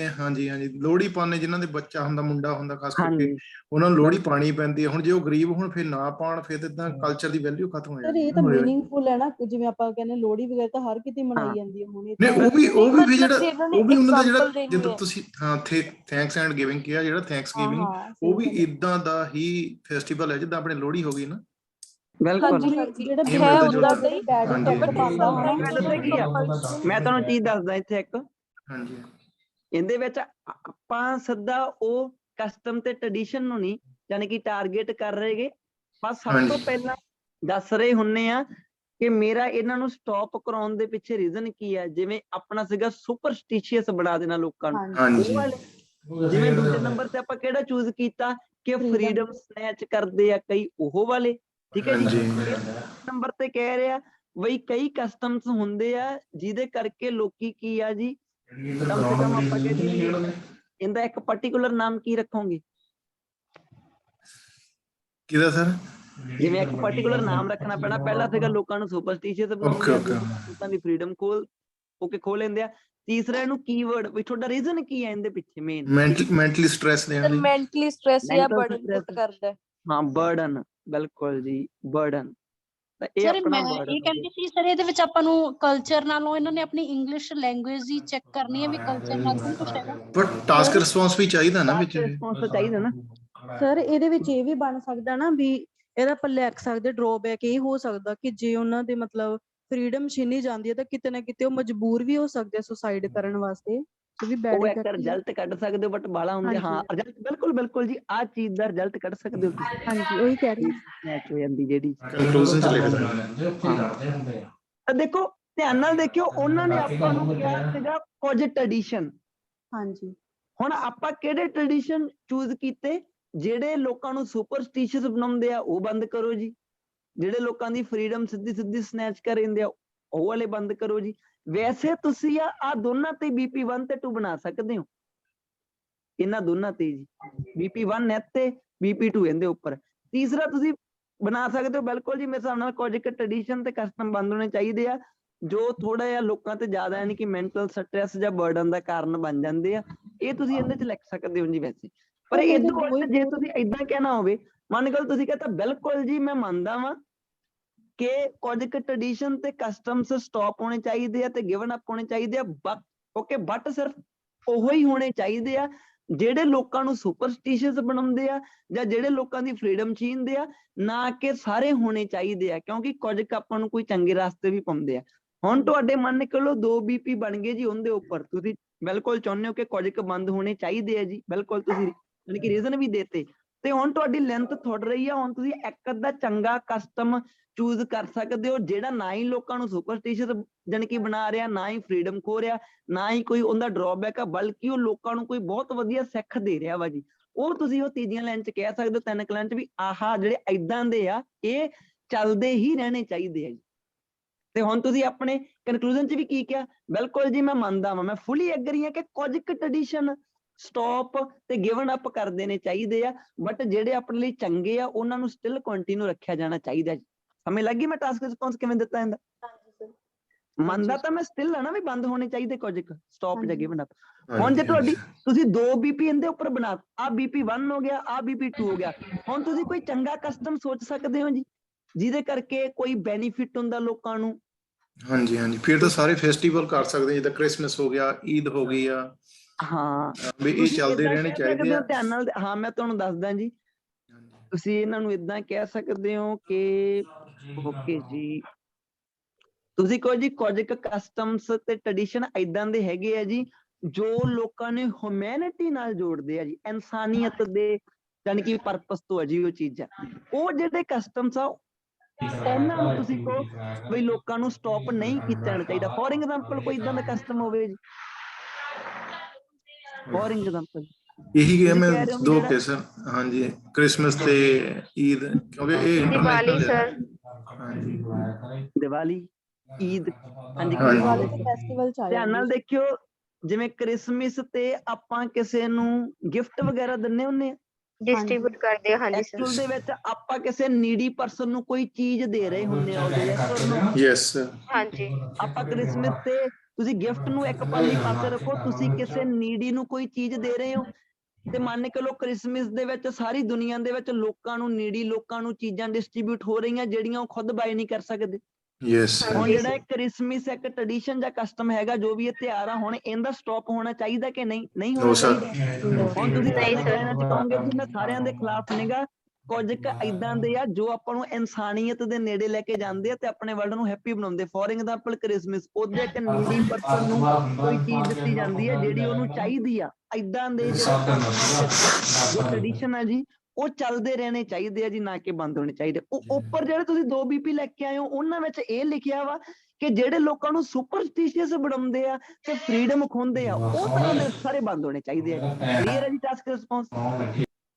ਆ, ਹਾਂਜੀ ਲੋਹੜੀ ਪਾਉਂਦੇ, ਜਿਨ੍ਹਾਂ ਦੇ ਬੱਚਾ ਹੁੰਦਾ, ਮੁੰਡਾ ਹੁੰਦਾ ਖਾਸ ਕਰਕੇ, ਉਹਨਾਂ ਨੂੰ ਲੋਹੜੀ ਪਾਣੀ ਪੈਂਦੀ ਹੈ। ਹੁਣ ਜੇ ਉਹ ਗਰੀਬ ਹੁਣ ਫਿਰ ਨਾ ਪਾਉਣ, ਫਿਰ ਇਦਾਂ ਕਲਚਰ ਦੀ ਵੈਲਿਊ ਖਤਮ ਹੋ ਜਾਂਦੀ ਇਹ ਤਾਂ ਮੀਨਿੰਗਫੁਲ ਹੈ ਨਾ, ਜਿਵੇਂ ਆਪਾਂ ਕਹਿੰਦੇ ਲੋਹੜੀ ਵਗੈਰਾ ਤਾਂ ਹਰ ਕਿਤੇ ਮਨਾਈ ਜਾਂਦੀ ਹੈ ਹੁਣ। ਨਹੀਂ, ਉਹ ਵੀ ਫਿਰ ਜਿਹੜਾ ਉਹ ਵੀ ਉਹਨਾਂ ਦਾ ਜਿਹੜਾ ਦੇਣੀ ਜਦੋਂ ਹੈ। ਤੁਸੀਂ ਥੈਂਕਸ ਐਂਡ ਗਿਵਿੰਗ ਕਿਹਾ, ਜਿਹੜਾ ਥੈਂਕਸ ਗਿਵਿੰਗ, ਉਹ ਵੀ ਇਦਾਂ ਦਾ ਹੀ ਫੈਸਟੀਵਲ ਹੈ ਜਿੱਦਾਂ ਆਪਣੇ ਲੋਹੜੀ ਹੋ ਗਈ ਨਾ। ਬਿਲਕੁਲ ਜਿਹੜਾ ਇਹ ਹੈ ਮਿਲਦਾ ਉਹਦਾ ਜੁਲਦਾ। ਬੈਡ ਹਾਂਜੀ, ਇਫੈਕਟ ਪਾਉਂਦਾ ਹੋਣਾ। ਮੈਂ ਤੁਹਾਨੂੰ ਚੀਜ਼ ਦੱਸਦਾ ਇੱਥੇ ਇੱਕ, ਹਾਂਜੀ ਇਹਦੇ ਵਿੱਚ ਆਪਾਂ ਸਿੱਧਾ ਉਹ ਕਸਟਮ ਤੇ ਟ੍ਰੈਡੀਸ਼ਨ ਨੂੰ ਨਹੀਂ ਯਾਨੀ ਕਿ ਟਾਰਗੇਟ ਕਰ ਰਹੇਗੇ, ਬਸ ਸਭ ਤੋਂ ਪਹਿਲਾਂ ਦੱਸ ਰਹੇ ਹੁੰਨੇ ਆ ਕਿ ਮੇਰਾ ਇਹਨਾਂ ਨੂੰ ਸਟਾਪ ਕਰਾਉਣ ਦੇ ਪਿੱਛੇ ਰੀਜ਼ਨ ਕੀ ਹੈ। ਜਿਵੇਂ ਆਪਣਾ ਸੀਗਾ ਸੁਪਰਸਟੀਸ਼ੀਅਸ ਬਣਾ ਦੇਣਾ ਲੋਕਾਂ ਨੂੰ, ਉਹ ਵਾਲੇ। ਜਿਵੇਂ ਦੂਜੇ ਨੰਬਰ ਤੇ ਆਪਾਂ ਕਿਹੜਾ ਚੂਜ਼ ਕੀਤਾ ਕਿ ਫਰੀडम ਸਨੈਚ ਕਰਦੇ ਆ ਕਈ, ਉਹ ਵਾਲੇ, ਠੀਕ ਹੈ ਜੀ। ਨੰਬਰ ਤੇ ਕਹਿ ਰਿਹਾ ਬਈ ਕਈ ਕਸਟਮਸ ਹੁੰਦੇ ਆ ਜਿਹਦੇ ਕਰਕੇ ਲੋਕੀ ਕੀ ਆ ਜੀ, ਕਮ ਸੇ ਕਮ ਆਪਾਂ ਕਹਿ ਦਈਏ ਇਹਦਾ ਇੱਕ ਪਾਰਟਿਕੂਲਰ ਨਾਮ ਕੀ ਰੱਖੋਗੇ? ਕਿਹਦਾ ਸਰ? ਜਿਵੇਂ ਇੱਕ ਪਾਰਟਿਕੂਲਰ ਨਾਮ ਰੱਖਣਾ ਪੈਣਾ। ਪਹਿਲਾ ਸੀਗਾ ਲੋਕਾਂ ਨੂੰ ਸੁਪਰਸਟੀਸ਼ੀਅਸ ਬਣਾਉਂਦੇ ਆ, ਲੋਕਾਂ ਦੀ ਫਰੀडम ਖੋਲ ਲੈਂਦੇ ਆ। ਤੀਸਰਾ ਇਹਨੂੰ ਕੀਵਰਡ, ਵੀ ਤੁਹਾਡਾ ਰੀਜ਼ਨ ਕੀ ਹੈ ਇਹਦੇ ਪਿੱਛੇ ਮੇਨ? ਮੈਂਟਲੀ ਸਟ੍ਰੈਸ ਦੇਣ ਲਈ। ਮੈਂਟਲੀ ਸਟ੍ਰੈਸ ਜਾਂ ਬਰਡਨ ਪੁੱਟ ਕਰਦਾ। ਹਾਂ ਬਰਡਨ, ਬਿਲਕੁਲ ਜੀ ਬਰਡਨ। ਸਰ ਮੈਂ ਇਹ ਕਹਿੰਦੀ ਸੀ ਸਰ, ਇਹਦੇ ਵਿੱਚ ਆਪਾਂ ਨੂੰ ਕਲਚਰ ਨਾਲੋਂ ਇਹਨਾਂ ਨੇ ਆਪਣੀ ਇੰਗਲਿਸ਼ ਲੈਂਗੁਏਜ ਹੀ ਚੈੱਕ ਕਰਨੀ ਹੈ ਵੀ ਕਲਚਰ ਨਾਲ ਵੀ ਕੁਝ ਹੈਗਾ। ਪਰ ਟਾਸਕ ਰਿਸਪੌਂਸ ਵੀ ਚਾਹੀਦਾ ਨਾ ਵਿੱਚ। ਰਿਸਪੌਂਸ ਚਾਹੀਦਾ ਨਾ ਸਰ। ਇਹਦੇ ਵਿੱਚ ਇਹ ਵੀ ਬਣ ਸਕਦਾ ਨਾ ਵੀ ਇਹਦਾ ਆਪਾਂ ਲਿਖ ਸਕਦੇ ਡਰੋਬੈਕ ਇਹ ਹੋ ਸਕਦਾ ਕਿ ਜੇ ਉਹਨਾਂ ਦੇ ਮਤਲਬ ਫਰੀडम ਛੀਨੀ ਜਾਂਦੀ ਹੈ ਤਾਂ ਕਿਤੇ ਨਾ ਕਿਤੇ ਉਹ ਮਜਬੂਰ ਵੀ ਹੋ ਸਕਦੇ ਆ ਸੁਸਾਈਡ ਕਰਨ ਵਾਸਤੇ। ਉਹ ਵੀ ਬੈਡ ਉਹ ਇੱਕ ਰਿਜ਼ਲਟ ਕੱਢ ਸਕਦੇ ਹੋ, ਬਟ ਬਾਲਾ ਹੁੰਦੇ। ਹਾਂ ਰਿਜ਼ਲਟ ਬਿਲਕੁਲ ਜੀ, ਆਹ ਚੀਜ਼ ਦਾ ਰਿਜ਼ਲਟ ਕੱਢ ਸਕਦੇ ਹੋ ਤੁਸੀਂ। ਹਾਂਜੀ ਉਹੀ ਕਹਿ ਰਹੀ ਮੈਚ ਹੋ ਜਾਂਦੀ ਜਿਹੜੀ ਕਨਕਲੂਜਨ ਚ ਲਿਖ ਦਿੰਦੇ। ਤਾਂ ਦੇਖੋ ਧਿਆਨ ਨਾਲ ਦੇਖਿਓ, ਉਹਨਾਂ ਨੇ ਆਪਾਂ ਨੂੰ ਕਿਹਾ ਸੀਗਾ ਕੁਝ ਟ੍ਰੈਡੀਸ਼ਨ। ਹਾਂਜੀ ਹੁਣ ਆਪਾਂ ਕਿਹੜੇ ਟ੍ਰੈਡੀਸ਼ਨ ਚੂਜ਼ ਕੀਤੇ? ਜਿਹੜੇ ਲੋਕਾਂ ਨੂੰ ਸੁਪਰਸਟੀਸ਼ੀਅਸ ਬਣਾਉਂਦੇ ਆ ਉਹ ਬੰਦ ਕਰੋ ਜੀ, ਜਿਹੜੇ ਲੋਕਾਂ ਦੀ ਫਰੀडम ਸਿੱਧੀ ਸਨੈਚ ਕਰ ਦਿੰਦੇ ਆ ਉਹ ਵਾਲੇ ਬੰਦ ਕਰੋ ਜੀ। ਵੈਸੇ ਤੁਸੀਂ ਆ ਦੋਨਾਂ ਤੇ BP 1 ਤੇ 2 ਬਣਾ ਸਕਦੇ ਹੋ, ਇਹਨਾਂ ਦੋਨਾਂ ਤੇ ਜੀ। BP 1 ਨੈਟ ਤੇ BP 2 ਇਹਦੇ ਉੱਪਰ। ਤੀਸਰਾ ਤੁਸੀਂ ਬਣਾ ਸਕਦੇ ਹੋ ਬਿਲਕੁਲ ਜੀ ਮੇਰੇ ਹਿਸਾਬ ਨਾਲ ਕੁਝ ਇੱਕ ਟ੍ਰੈਡੀਸ਼ਨ ਤੇ ਕਸਟਮ ਬੰਦ ਹੋਣੇ ਚਾਹੀਦੇ ਆ ਜੋ ਥੋੜਾ ਜਿਹਾ ਲੋਕਾਂ ਤੇ ਜ਼ਿਆਦਾ ਯਾਨੀ ਕਿ ਮੈਂਟਲ ਸਟ੍ਰੈਸ ਜਾਂ ਬਰਡਨ ਦਾ ਕਾਰਨ ਬਣ ਜਾਂਦੇ ਆ। ਇਹ ਤੁਸੀਂ ਇਹਦੇ ਚ ਲਿਖ ਸਕਦੇ ਹੋ ਜੀ ਵੈਸੇ। ਪਰ ਇਹਦੋਂ ਜੇ ਤੁਸੀਂ ਏਦਾਂ ਕਹਿਣਾ ਹੋਵੇ, ਮੰਨ ਕੇ ਤੁਸੀਂ ਕਹਤਾ ਬਿਲਕੁਲ ਜੀ ਮੈਂ ਮੰਨਦਾ ਵਾਂ ਕਿ ਕੁਝ ਕੁ ਟ੍ਰੈਡੀਸ਼ਨ ਤੇ ਕਸਟਮਸ ਸਟਾਪ ਹੋਣੇ ਚਾਹੀਦੇ ਆ ਤੇ ਗਿਵਨ ਅਪ ਹੋਣੇ ਚਾਹੀਦੇ ਆ, ਬਟ ਸਿਰਫ ਉਹੋ ਹੀ ਹੋਣੇ ਚਾਹੀਦੇ ਆ ਜਿਹੜੇ ਲੋਕਾਂ ਨੂੰ ਸੁਪਰਸਟੀਸ਼ੀਅਸ ਬਣਾਉਂਦੇ ਆ ਜਾਂ ਜਿਹੜੇ ਲੋਕਾਂ ਦੀ ਫਰੀडम ਛੀਨਦੇ ਆ, ਨਾ ਕਿ ਸਾਰੇ ਹੋਣੇ ਚਾਹੀਦੇ ਆ। ਕਿਉਂਕਿ ਕੁਝ ਕੁ ਆਪਾਂ ਨੂੰ ਕੋਈ ਚੰਗੇ ਰਸਤੇ ਵੀ ਪਾਉਂਦੇ ਆ। ਹੁਣ ਤੁਹਾਡੇ ਮੰਨ ਕੇ ਲਓ 2 BP ਬਣ ਗਏ ਜੀ ਉਹਦੇ ਉੱਪਰ, ਤੁਸੀਂ ਬਿਲਕੁਲ ਚਾਹੁੰਦੇ ਹੋ ਕਿ ਕੁਝ ਕੁ ਬੰਦ ਹੋਣੇ ਚਾਹੀਦੇ ਆ ਜੀ, ਬਿਲਕੁਲ ਤੁਸੀਂ ਯਾਨੀ ਕਿ ਰੀਜ਼ਨ ਵੀ ਦੇਤੇ। ਤੇ ਹੁਣ ਤੁਹਾਡੀ ਲੈਂਥ ਥੁੜ ਰਹੀ ਆ, ਹੁਣ ਤੁਸੀਂ ਇੱਕ ਅੱਧਾ ਚੰਗਾ ਕਸਟਮ ਚੂਜ਼ ਕਰ ਸਕਦੇ ਹੋ ਜਿਹੜਾ ਨਾ ਹੀ ਲੋਕਾਂ ਨੂੰ ਸੁਪਰਸਟੀਸ਼ੀਅਸ ਜਾਣੀ ਕਿ ਬਣਾ ਰਿਹਾ, ਨਾ ਹੀ ਫਰੀडम ਖੋ ਰਿਹਾ, ਨਾ ਹੀ ਕੋਈ ਉਹਦਾ ਡਰਾਬੈਕ ਆ, ਬਲਕਿ ਉਹ ਲੋਕਾਂ ਨੂੰ ਕੋਈ ਬਹੁਤ ਵਧੀਆ ਸਿੱਖ ਦੇ ਰਿਹਾ ਵਾ ਜੀ। ਉਹ ਤੁਸੀਂ ਉਹ ਤੀਜੀਆਂ ਲਾਈਨ ਚ ਕਹਿ ਸਕਦੇ ਹੋ, 3 ਲਾਈਨ ਚ ਵੀ ਆਹਾ ਜਿਹੜੇ ਏਦਾਂ ਦੇ ਆ ਇਹ ਚੱਲਦੇ ਹੀ ਰਹਿਣੇ ਚਾਹੀਦੇ ਆ ਜੀ। ਤੇ ਹੁਣ ਤੁਸੀਂ ਆਪਣੇ ਕਨਕਲੂਜਨ ਚ ਵੀ ਕੀ ਕਿਹਾ? ਬਿਲਕੁਲ ਜੀ ਮੈਂ ਮੰਨਦਾ ਵਾਂ, ਮੈਂ ਫੁੱਲੀ ਐਗਰੀ ਹਾਂ ਕਿ ਕੁਝ ਕੁ ਟ੍ਰੈਡੀਸ਼ਨ ਸਟਾਪ ਤੇ ਗਿਵਨ ਅਪ ਕਰ ਦੇਣੇ ਚਾਹੀਦੇ ਆ, ਬਟ ਜਿਹੜੇ ਆਪਣੇ ਲਈ ਚੰਗੇ ਆ ਉਹਨਾਂ ਨੂੰ ਸਟਿਲ ਕੰਟੀਨਿਊ ਰੱਖਿਆ ਜਾਣਾ ਚਾਹੀਦਾ ਜੀ। ਸਮਝ ਲੱਗੀ ਮੈਂ ਟਾਸਕ ਰਿਸਪੌਂਸ ਕਿਵੇਂ ਦਿੱਤਾ ਜਾਂਦਾ? ਮੰਨਦਾ ਤਾਂ ਮੈਂ ਸਟਿਲ ਆ ਨਾ ਵੀ ਬੰਦ ਹੋਣੇ ਚਾਹੀਦੇ ਕੁਝ ਕੁ ਸਟਾਪ ਜਾਂ ਗਿਵਨ ਅਪ। ਹੁਣ ਜੇ ਤੁਹਾਡੀ ਤੁਸੀਂ 2 BP ਇਹਦੇ ਉੱਪਰ ਬਣਾ, ਆ BP 1 ਹੋ ਗਿਆ, ਆ BP 2 ਹੋ ਗਿਆ। ਹੁਣ ਤੁਸੀਂ ਕੋਈ ਚੰਗਾ ਕਸਟਮ ਸੋਚ ਸਕਦੇ ਹੋ ਜੀ ਜਿਹਦੇ ਕਰਕੇ ਕੋਈ ਬੈਨੀਫਿਟ ਹੁੰਦਾ ਲੋਕਾਂ ਨੂੰ। ਹਾਂਜੀ ਫਿਰ ਤਾਂ ਸਾਰੇ ਫੈਸਟੀਵਲ ਕਰ ਸਕਦੇ, ਜਿੱਦਾਂ ਕ੍ਰਿਸਮਸ ਹੋ ਗਿਆ, ਈਦ ਹੋ ਗਈ ਆ। ਹਾਂ ਵੀ ਇਹ ਚੱਲਦੇ ਰਹਿਣੇ ਚਾਹੀਦੇ ਆ। ਧਿਆਨ ਨਾਲ। ਹਾਂ ਮੈਂ ਤੁਹਾਨੂੰ ਦੱਸਦਾ ਜੀ, ਤੁਸੀਂ ਇਹਨਾਂ ਨੂੰ ਏਦਾਂ ਕਹਿ ਸਕਦੇ ਹੋ ਕਿ ਓਕੇ ਜੀ, ਤੁਸੀਂ ਕਹੋ ਜੀ ਕੁਝ ਕੁ ਕਸਟਮਸ ਤੇ ਟ੍ਰੈਡੀਸ਼ਨ ਏਦਾਂ ਦੇ ਹੈਗੇ ਆ ਜੀ ਜੋ ਲੋਕਾਂ ਨੇ ਹਿਊਮੈਨਿਟੀ ਨਾਲ ਜੋੜਦੇ ਆ ਜੀ, ਇਨਸਾਨੀਅਤ ਦੇ ਯਾਨੀ ਕਿ ਪਰਪਸ ਤੋਂ ਆ ਜੀ ਉਹ ਚੀਜ਼ਾਂ। ਉਹ ਜਿਹੜੇ ਕਸਟਮਸ ਆ ਉਹਨਾਂ ਨੂੰ ਤੁਸੀਂ ਕਹੋ ਬਈ ਲੋਕਾਂ ਨੂੰ ਸਟਾਪ ਨਹੀਂ ਕੀਤਾ ਜਾਣਾ ਚਾਹੀਦਾ। ਫੋਰ ਐਗਜ਼ਾਮਪਲ ਕੋਈ ਇਦਾਂ ਦਾ ਕਸਟਮ ਹੋਵੇ ਜੀ, ਫੋਰ ਐਗਜ਼ਾਮਪਲ ਇਹੀ ਗਿਆ ਮੈਂ 2 ਕੇਸ। ਹਾਂਜੀ ਕ੍ਰਿਸਮਸ ਤੇ ਈਦ, ਕਿਉਂਕਿ ਇਹ ਦੀਵਾਲੀ ਸਰ, ਦੀਵਾਲੀ, ਈਦ, ਹਾਂਜੀ ਹਾਂਜੀ। ਦੀਵਾਲੀ ਦੇ ਫੈਸਟੀਵਲ ਚ ਧਿਆਨ ਨਾਲ ਆਇਆ ਦੇਖਿਓ, ਜਿਵੇਂ ਕ੍ਰਿਸਮਸ ਤੇ ਆਪਾਂ ਕਿਸੇ ਨੂੰ ਗਿਫਟ ਵਗੈਰਾ ਦਿੰਨੇ ਹੁੰਨੇ ਆ, ਡਿਸਟ੍ਰੀਬਿਊਟ ਕਰਦੇ ਆ, ਹਾਂਜੀ ਸਰ। ਐਕਚੁਅਲ ਦੇ ਵਿੱਚ ਆਪਾਂ ਕਿਸੇ ਨੀਡੀ ਪਰਸਨ ਨੂੰ ਕੋਈ ਚੀਜ਼ ਦੇ ਰਹੇ ਹੁੰਨੇ ਆ ਉਦੋਂ, ਯੈਸ ਔਰ ਨੋ। ਯੈਸ ਹਾਂਜੀ ਆਪਾਂ ਕ੍ਰਿਸਮਸ ਤੇ ਤੁਸੀਂ ਗਿਫਟ ਨੂੰ ਇੱਕ ਪਾਲੀ ਪਾਸੇ ਰੱਖੋ, ਤੁਸੀਂ ਕਿਸੇ ਨੀਡੀ ਨੂੰ ਕੋਈ ਚੀਜ਼ ਦੇ ਰਹੇ ਹੋ, ਤੇ ਮੰਨ ਕੇ ਲਓ ਕ੍ਰਿਸਮਸ ਦੇ ਵਿੱਚ ਸਾਰੀ ਦੁਨੀਆ ਦੇ ਵਿੱਚ ਲੋਕਾਂ ਨੂੰ, ਨੀਡੀ ਲੋਕਾਂ ਨੂੰ ਚੀਜ਼ਾਂ ਡਿਸਟ੍ਰੀਬਿਊਟ ਹੋ ਰਹੀਆਂ ਜਿਹੜੀਆਂ ਉਹ ਖੁਦ ਬਾਏ ਨਹੀਂ ਕਰ ਸਕਦੇ। ਯੈਸ ਹੁਣ ਜਿਹੜਾ ਇਹ ਕ੍ਰਿਸਮਸ ਇੱਕ ਟ੍ਰੈਡੀਸ਼ਨ ਜਾਂ ਕਸਟਮ ਹੈਗਾ, ਜੋ ਵੀ ਇਹ ਤਿਉਹਾਰ ਆ, ਹੁਣ ਇਹਦਾ ਸਟਾਪ ਹੋਣਾ ਚਾਹੀਦਾ ਕਿ ਨਹੀਂ? ਨਹੀਂ ਹੋਣਾ ਨੋ ਸਰ ਚਾਹੀਦਾ। ਹੁਣ ਤੁਸੀਂ ਨਹੀਂ ਸਾਡੇ sir। ਕਹਿਣਾ ਚ ਕਹੋਗੇ ਜੀ ਮੈਂ ਸਾਰਿਆਂ ਦੇ ਖਿਲਾਫ ਨਿਗਾ, ਕੁਝ ਕੁ ਏਦਾਂ ਦੇ ਆ ਜੋ ਆਪਾਂ ਨੂੰ ਇਨਸਾਨੀਅਤ ਦੇ ਨੇੜੇ ਲੈ ਕੇ ਜਾਂਦੇ ਆ ਤੇ ਆਪਣੇ ਵਰਲਡ ਨੂੰ ਹੈਪੀ ਬਣਾਉਂਦੇ। ਫੋਰ ਐਗਜ਼ਾਮਪਲ ਕ੍ਰਿਸਮਸ, ਉਹਦੇ ਇੱਕ ਨੀਡੀ ਪਰਸਨ ਨੂੰ ਕੋਈ ਚੀਜ਼ ਦਿੱਤੀ ਜਾਂਦੀ ਹੈ ਜਿਹੜੀ ਉਹਨੂੰ ਚਾਹੀਦੀ ਆ। ਏਦਾਂ ਦੇ ਜਿਹੜੇ ਟ੍ਰੈਡੀਸ਼ਨ ਆ ਜੀ, ਉਹ ਚੱਲਦੇ ਰਹਿਣੇ ਚਾਹੀਦੇ ਆ ਜੀ, ਨਾ ਕਿ ਬੰਦ ਹੋਣੇ ਚਾਹੀਦੇ। ਉਹ ਉੱਪਰ ਜਿਹੜੇ ਤੁਸੀਂ 2 BP ਲੈ ਕੇ ਆਏ ਹੋ, ਉਹਨਾਂ ਵਿੱਚ ਇਹ ਲਿਖਿਆ ਵਾ ਕਿ ਜਿਹੜੇ ਲੋਕਾਂ ਨੂੰ ਸੁਪਰਸਟੀਸ਼ੀਅਸ ਬਣਾਉਂਦੇ ਆ ਤੇ ਫ੍ਰੀडम ਖੋਹਦੇ ਆ, ਉਹ ਤਰ੍ਹਾਂ ਦੇ ਸਾਰੇ ਬੰਦ ਹੋਣੇ ਚਾਹੀਦੇ ਆ। ਕਲੀਅਰ ਹੈ ਜੀ ਟਾਸਕ ਰਿਸਪੌਂਸ?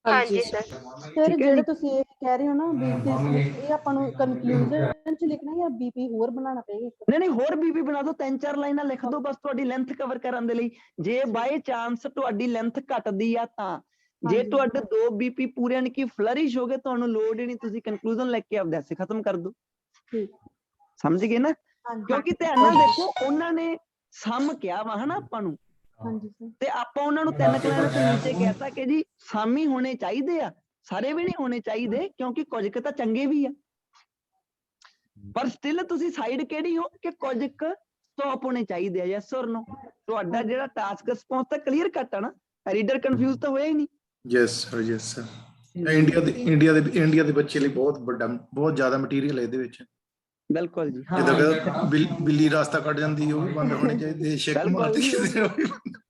ਹਾਂਜੀ ਸਰ। ਸਰ ਠੀਕ ਹੈ ਜਿਹੜੇ ਜੀ। ਤੁਸੀਂ ਇਹ ਕਹਿ ਰਹੇ ਹੋ ਨਾ ਵੀ ਕ੍ਰਿਸਮਸ, ਇਹ ਆਪਾਂ ਨੂੰ ਕਨਕਲੂਜਨ ਚ ਲਿਖਣਾ ਜਾਂ BP ਹੋਰ ਬਣਾਉਣਾ ਪਏਗਾ? ਨਹੀਂ ਨਹੀਂ, ਹੋਰ BP ਬਣਾ ਦਿਓ, 3-4 ਲਾਈਨਾਂ ਲਿਖ ਦਿਓ ਬਸ ਤੁਹਾਡੀ ਲੈਂਥ ਕਵਰ ਕਰਨ ਦੇ ਲਈ। ਜੇ ਬਾਈ ਚਾਂਸ ਤੁਹਾਡੀ ਲੈਂਥ ਘਟਦੀ ਆ ਤਾਂ, ਜੇ ਹਾਂਜੀ। ਤੁਹਾਡੇ 2 BP ਪੂਰੇ ਯਾਨੀ ਕਿ ਫਲਰਿਸ਼ ਹੋ ਗਏ, ਤੁਹਾਨੂੰ ਲੋੜ ਹੀ ਨਹੀਂ, ਤੁਸੀਂ ਕਨਕਲੂਜਨ ਲਿਖ ਕੇ ਆਪਦਾ ਐਸੇ ਖਤਮ ਕਰ ਦਿਓ। ਠੀਕ। ਸਮਝ ਗਏ ਨਾ? ਹਾਂਜੀ ਕਿਉਂਕਿ ਧਿਆਨ ਨਾਲ ਦੇਖੋ, ਉਹਨਾਂ ਨੇ ਸਮ ਕਿਹਾ ਵਾ ਹਨਾ ਆਪਾਂ ਨੂੰ, ਹਾਂਜੀ ਸਰ। ਤੇ ਆਪਾਂ ਉਹਨਾਂ ਨੂੰ 3 ਲਾਈਨਾਂ ਤੋਂ ਨੀਚੇ ਕਹਿਤਾ ਕਿ ਜੀ ਸਾਮੀ ਹੋਣੇ ਚਾਹੀਦੇ ਆ, ਸਾਰੇ ਵੀ ਨਹੀਂ ਹੋਣੇ ਚਾਹੀਦੇ, ਕਿਉਂਕਿ ਕੁਝ ਕੁ ਤਾਂ ਚੰਗੇ ਵੀ ਆ। ਪਰ ਸਟਿਲ ਤੁਸੀਂ ਸਾਈਡ ਕਿਹੜੀ ਹੋ ਕਿ ਕੁਝ ਕੁ ਸਟਾਪ ਹੋਣੇ ਚਾਹੀਦੇ ਆ, ਯੈਸ ਔਰ ਨੋ? ਤੁਹਾਡਾ ਜਿਹੜਾ ਟਾਸਕ ਰਿਸਪੌਂਸ ਤਾਂ ਕਲੀਅਰ ਕੱਟ ਆ ਨਾ, ਰੀਡਰ ਕਨਫਿਊਜ਼ ਤਾਂ ਹੋਇਆ ਹੀ ਨਹੀਂ। Yes sir yes sir. India ਦੇ ਬੱਚੇ ਲਈ ਬਹੁਤ ਵੱਡਾ, ਬਹੁਤ ਜ਼ਿਆਦਾ ਮਟੀਰੀਅਲ ਹੈ ਇਹਦੇ ਵਿੱਚ। ਬਿਲਕੁਲ ਜੀ, ਜਿੱਦਾਂ ਕਿ ਬਿੱਲੀ ਰਸਤਾ ਕੱਟ ਜਾਂਦੀ, ਉਹ ਵੀ ਬੰਦ ਹੋਣੇ ਚਾਹੀਦੇ। ਛਿੱਕ ਮਾਰਦੀ ਕਿਸੇ ਨੂੰ।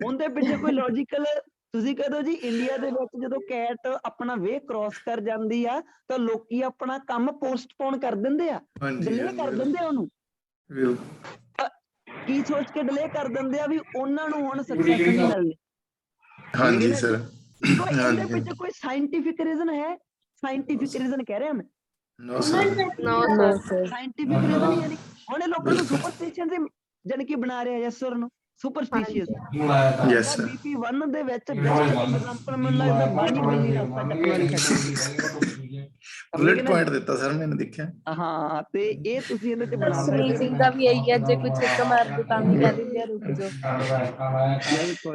ਉਹਦੇ ਪਿੱਛੇ ਕੋਈ ਲੌਜੀਕਲ, ਤੁਸੀਂ ਕਹਿ ਦਿਓ ਜੀ ਇੰਡੀਆ ਦੇ ਵਿੱਚ ਜਦੋਂ ਕੈਟ ਆਪਣਾ ਵੇ ਕ੍ਰਾਸ ਕਰ ਜਾਂਦੀ ਆ ਤਾਂ ਲੋਕੀ ਆਪਣਾ ਕੰਮ ਪੋਸਟਪੋਨ ਕਰ ਦਿੰਦੇ ਆ, ਡਿਲੇ ਕਰ ਦਿੰਦੇ ਆ ਉਹਨੂੰ। ਕੀ ਸੋਚ ਕੇ ਡਿਲੇ ਕਰ ਦਿੰਦੇ ਆ ਵੀ ਉਹਨਾਂ ਨੂੰ ਹੁਣ ਸਕਸੈਸ ਨਹੀਂ ਮਿਲਣੀ। ਹਾਂਜੀ ਸਰ। ਇਹਦੇ ਪਿੱਛੇ ਕੋਈ ਸਾਇੰਟਿਫਿਕ ਰੀਜ਼ਨ ਹੈ? ਸਾਇੰਟਿਫਿਕ ਰੀਜ਼ਨ ਕਹਿ ਰਿਹਾ ਮੈਂ। No sir. No sir. Scientific reason ਹੀ ਹੈ ਨਹੀਂ। ਹੁਣ ਇਹ ਲੋਕਾਂ ਨੂੰ ਸੁਪਰਸਟੀਸ਼ੀਅਸ ਜਾਨੀ ਕਿ ਬਣਾ ਰਿਹਾ, yes or no? Superstitious. Yes sir. BP 1 ਦੇ ਵਿੱਚ ਬੈਸਟ ਐਗਜ਼ਾਮਪਲ ਮੈਨੂੰ ਲੱਗਦਾ ਬਾਣੀ ਬਿੱਲੀ ਰਸਤਾ ਚੱਕਣ ਵਾਲੀ ਛੱਡੀ। ਬੁਲੇਟ ਪੁਆਇੰਟ ਦਿੱਤਾ ਸਰ ਮੈंने ਦੇਖਿਆ। ਹਾਂ, ਤੇ ਇਹ ਤੁਸੀਂ ਇਹਦੇ ਚ ਬਣਾ ਸਕਦੇ ਸਨੀਜ਼ਿੰਗ ਦਾ ਵੀ ਇਹੀ ਹੈ, ਜੇ ਕੋਈ ਛਿੱਕ ਮਾਰਦੇ ਤਾਂ ਵੀ ਕਹਿ ਦਿੰਦੇ ਆ ਰੁਕ ਜਾਓ। ਬਿਲਕੁਲ।